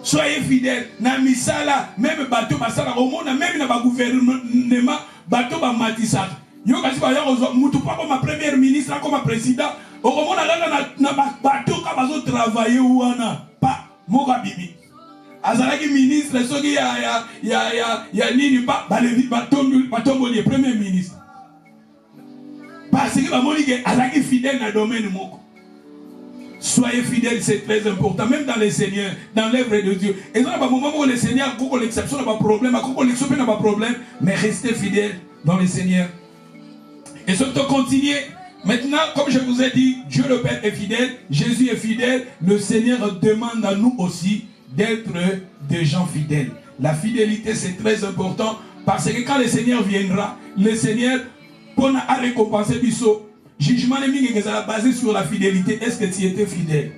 Soyez fidèles. Dans Misala, même bateau basala au monde, même dans le gouvernement, bateau ba matisa. Yo kasi ba yo mutu pas comme premier ministre, comme président. Au monde na bateau ka bazo travailler ouana. Pas moka bibi. Azalaki ministre soki ya nini pas balevi batombo le premier ministre. Parce que ba moni ke azalaki fidèle dans domaine moko. Soyez fidèles, c'est très important, même dans le Seigneur, dans l'œuvre de Dieu. Et dans le moment où le Seigneur, quand l'exception n'a pas de problème, quand l'exception n'a pas de problème, mais restez fidèles dans le Seigneur. Et surtout continuer. Maintenant, comme je vous ai dit, Dieu le Père est fidèle, Jésus est fidèle, le Seigneur demande à nous aussi d'être des gens fidèles. La fidélité, c'est très important Parce que quand le Seigneur viendra, le Seigneur pour récompenser Bisso. Jugement est basé sur la fidélité. Est-ce que tu étais fidèle?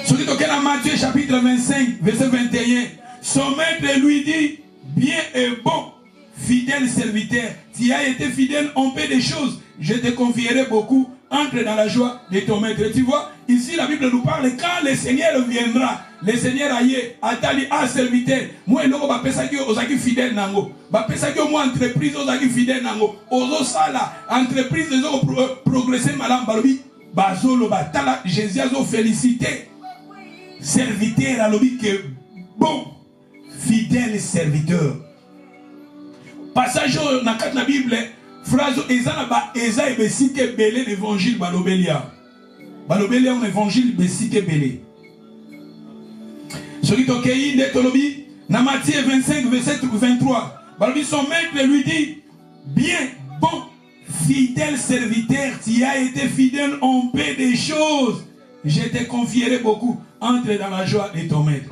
Celui qui est dans Matthieu chapitre 25, verset 21. Son maître lui dit, bien et bon, fidèle serviteur, tu as été fidèle en peu de choses, je te confierai beaucoup, entre dans la joie de ton maître. Tu vois, ici la Bible nous parle, quand le Seigneur viendra, le Seigneur aïe, attali à serviteur, moi je ne vais pas penser aux fidèles nango, je vais penser que moi entreprise aux fidèles nango, aux sala, entreprise aux progresser madame Balobi, bazolo batala, Jésus a félicité, serviteur à l'obi que bon, fidèle serviteur. Passage dans la Bible, phrase Eza et Besike Belé l'évangile Balobelia. Balobelia un évangile Besike Belé. Celui qui est de Tolobi, dans Matthieu 25, verset 23, Balobi son maître lui dit, bien, bon, fidèle serviteur, tu as été fidèle en peu des choses. Je te confierai beaucoup. Entre dans la joie de ton maître.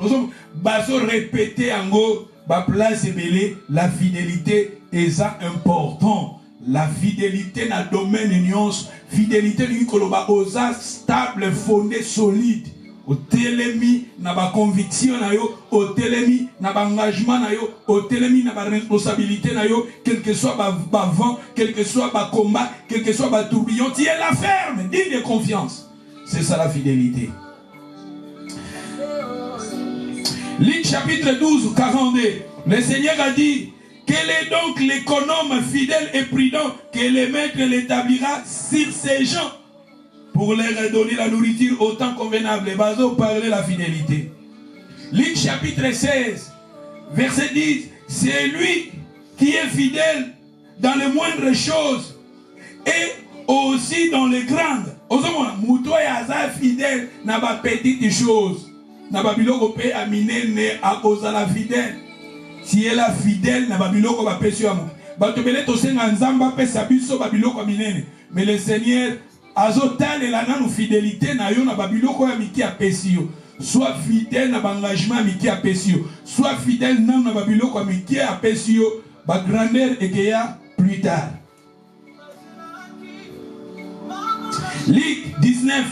Baso répéter en gros, place belé, la fidélité est ça important. La fidélité dans le domaine union, fidélité du koloba osa stable, fondé, solide. Au télémi na ba conviction na yo, au télémi na ba engagement na yo, au télémi na ba responsabilité na yo, quel que soit ba vent, quel que soit ba combat, quel que soit ba tourbillon, tu es la ferme, digne de confiance. C'est ça la fidélité. Luc chapitre 12, 42. Le Seigneur a dit, quel est donc l'économe fidèle et prudent que le maître l'établira sur ces gens pour leur redonner la nourriture au temps convenable. Et Bazo parlait la fidélité. Luc chapitre 16, verset 10. C'est lui qui est fidèle dans les moindres choses et aussi dans les grandes. Moutoua yaza fidèle dans les petites choses. Na babiloko pe amine ne a cause la fidèle. Si elle est fidèle na babiloko ba pesio amu. Ba tobele to senga nzamba pe sabiso babiloko amine. Mais le Seigneur azotale la nanu fidélité na yo na babiloko ya miki a pesio. Sois fidèle na engagement miki a pesio. Sois fidèle na babiloko miki a pesio. Ba grandeur et qu'il y a plus tard. Luc 19.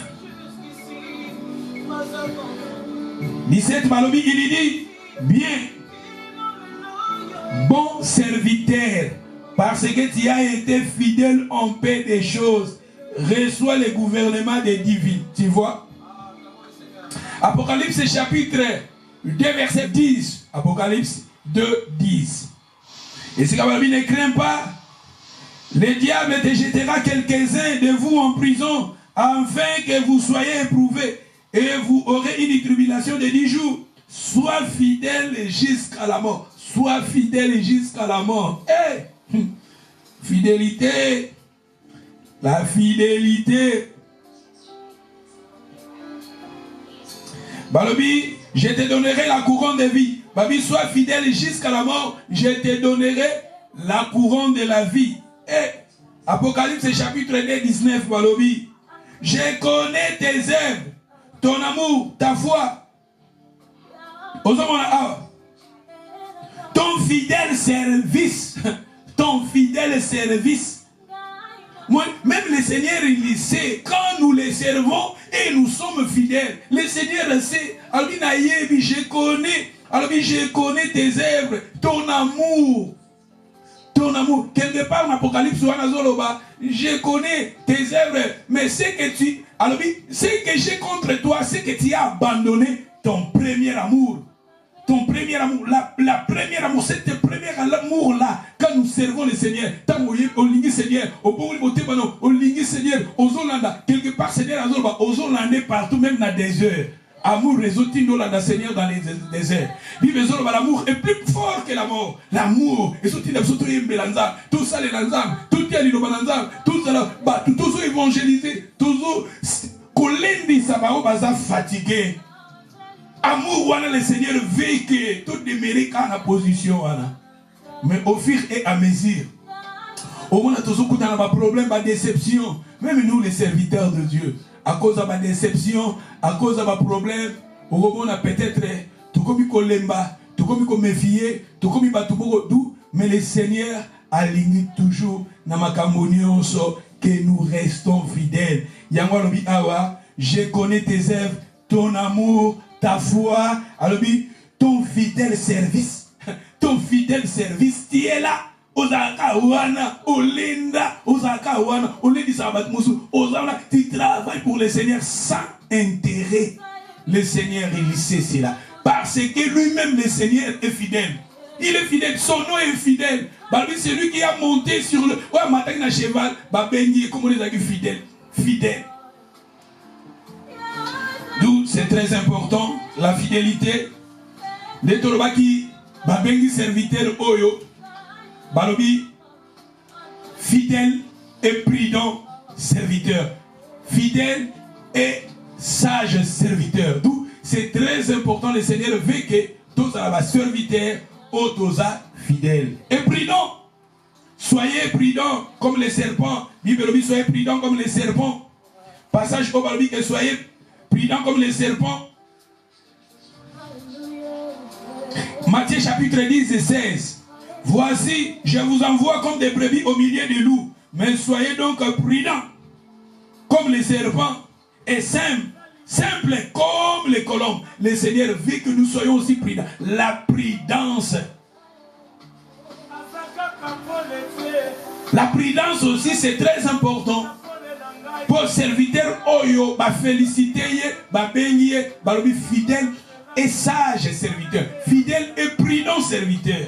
17 Malobi, il dit, bien, bon serviteur, parce que tu as été fidèle en paix des choses, reçois le gouvernement des divins. Tu vois? Apocalypse chapitre 2 verset 10. Apocalypse 2, 10. Et c'est comme ne crains pas, le diable te jettera quelques-uns de vous en prison, afin que vous soyez éprouvés. Et vous aurez une tribulation de 10 jours. Sois fidèle jusqu'à la mort. Sois fidèle jusqu'à la mort. Hey! Fidélité. La fidélité. Balobi, je te donnerai la couronne de vie. Babi, sois fidèle jusqu'à la mort. Je te donnerai la couronne de la vie. Hey! Apocalypse chapitre 2, 19. Balobi, je connais tes œuvres. Ton amour, ta foi, ton fidèle service, moi, même le Seigneur il sait, quand nous les servons et nous sommes fidèles, le Seigneur le sait. Alors je connais tes œuvres, ton amour. Ton amour, quelque part en Apocalypse, je connais tes œuvres, mais c'est que tu, alors ce que j'ai contre toi, c'est que tu as abandonné ton premier amour. Ton premier amour, la première amour, cette première amour là, quand nous servons le Seigneur, tant au ligne Seigneur, au bon au ligne Seigneur, aux Hollandais, quelque part Seigneur, aux Hollandais partout, même dans des heures. Amour résultat dans le Seigneur dans les déserts. L'amour est plus fort que la mort. L'amour est tout ça les lanzam, tout est tout ça tout ça évangélisé, tout ça kolendi sabao baza fatigué. Amour wana le Seigneur veut que tout demeure en la position wana. Mais au fur et à mesure, au moins tous ceux qui ont des problèmes, des déceptions, même nous les serviteurs de Dieu. À cause de ma déception, à cause de ma problème, on a peut-être tout comme kolemba, tu comme me méfier, tu comme batuboko tout, mais le Seigneur aligne toujours dans ma camonionso que nous restons fidèles. Yangwalobi awa, je connais tes œuvres, ton amour, ta foi, alobi, ton fidèle service, tu es là. Ozaka wana, Olinda, Ozaka wana, Olindi sabat musu, Ozana, tu travailles pour le Seigneur sans intérêt. Le Seigneur, il sait cela. Parce que lui-même, le Seigneur, est fidèle. Il est fidèle, son nom est fidèle. C'est lui qui a monté sur le. Ouais, matin, na cheval, Bengi, comment les a dit fidèle. Fidèle. D'où c'est très important, la fidélité. Les Torobaki, Bengi serviteur Oyo. Balobi, fidèle et prudent serviteur. Fidèle et sage serviteur. D'où c'est très important, le Seigneur veut que tous les serviteurs, tous fidèles. Et prudent. Soyez prudents comme les serpents. Bible, soyez prudents comme les serpents. Passage au Balobi, que soyez prudents comme les serpents. Matthieu chapitre 10 et 16. Voici, je vous envoie comme des brebis au milieu des loups. Mais soyez donc prudents, comme les serpents, et simples comme les colombes. Le Seigneur veut que nous soyons aussi prudents. La prudence. La prudence aussi, c'est très important. Pour serviteur, oyo, féliciter, bénir, fidèle et sage serviteur. Fidèle et prudent serviteur.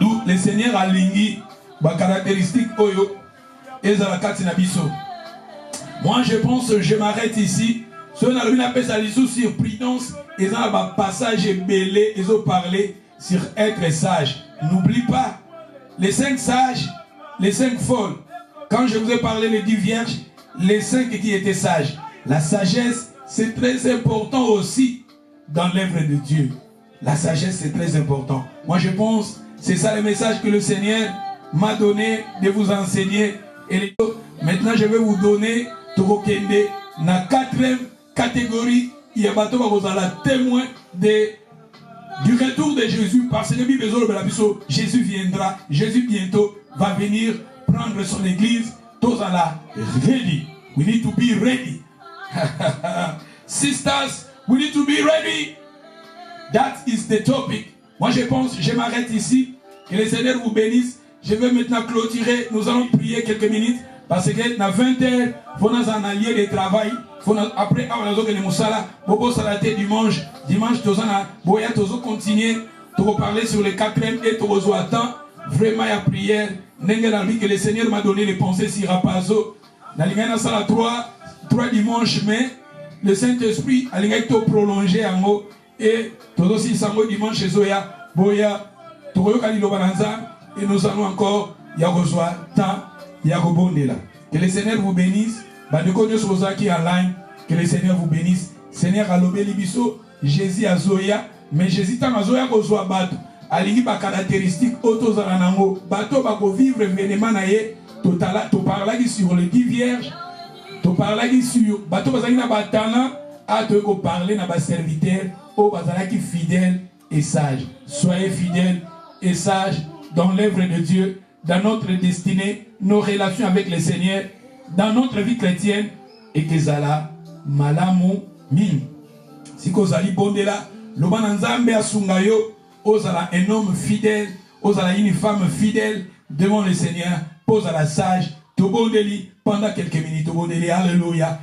D'où le Seigneur a ligné ma caractéristique oyo et la nabiso. Moi je pense, je m'arrête ici. Si on a le appel ça sur prudence, et dans le passage belé, ils ont parlé sur être sage. N'oublie pas les 5 sages, les 5 folles. Quand je vous ai parlé les 10 vierges, les 5 qui étaient sages. La sagesse, c'est très important aussi dans l'œuvre de Dieu. La sagesse, c'est très important. Moi, je pense, c'est ça le message que le Seigneur m'a donné de vous enseigner. Et maintenant, je vais vous donner Torokende. Dans la 4e catégorie, il y a la témoin du retour de Jésus. Parce que Jésus viendra. Jésus bientôt va venir prendre son église. Tous à la ready. We need to be ready. Sisters, we need to be ready. That is the topic. Moi je pense, je m'arrête ici. Que le Seigneur vous bénisse. Je vais maintenant clôturer. Nous allons prier quelques minutes. Parce que dans 20 heures, il faut nous en allier de travail. Après, on a dit que nous allons dimanche. Dimanche, nous allons continuer. Nous allons parler sur le 4e et nous allons attendre. Vraiment, il y a prière. Que le Seigneur m'a donné les pensées sur Rapazo. Dans la salle 3 dimanches, mais le Saint-Esprit a prolongé en haut. Et tout aussi samedi dimanche Zoya Boya Toroyoka Lilobananza et nous allons encore Yagozoa Tan Yagobondela. Que le Seigneur vous bénisse. Badekonyo Sozaki online. Que le Seigneur vous bénisse. Seigneur Alobé Libiso Jésus à Zoya. Mais Jésus Tan Azoya Gozoa Bato. Alingi ba caractéristique Otozalanango. Bato Bako vivre événement naye. Totala to parlagi sur les 10 vierges. To parlagi sur Bato Bazangina Batana. A te parler na ba serviteur. Oh, bazalaki fidèle et sage. Soyez fidèles et sages dans l'œuvre de Dieu, dans notre destinée, nos relations avec le Seigneur, dans notre vie chrétienne, et que zala malamu min. Si kozali bondela, lobananzambe asungayo, ozala un homme fidèle, ozala une femme fidèle devant le Seigneur, pose à la sage, tobondeli pendant quelques minutes, tobondeli, alléluia.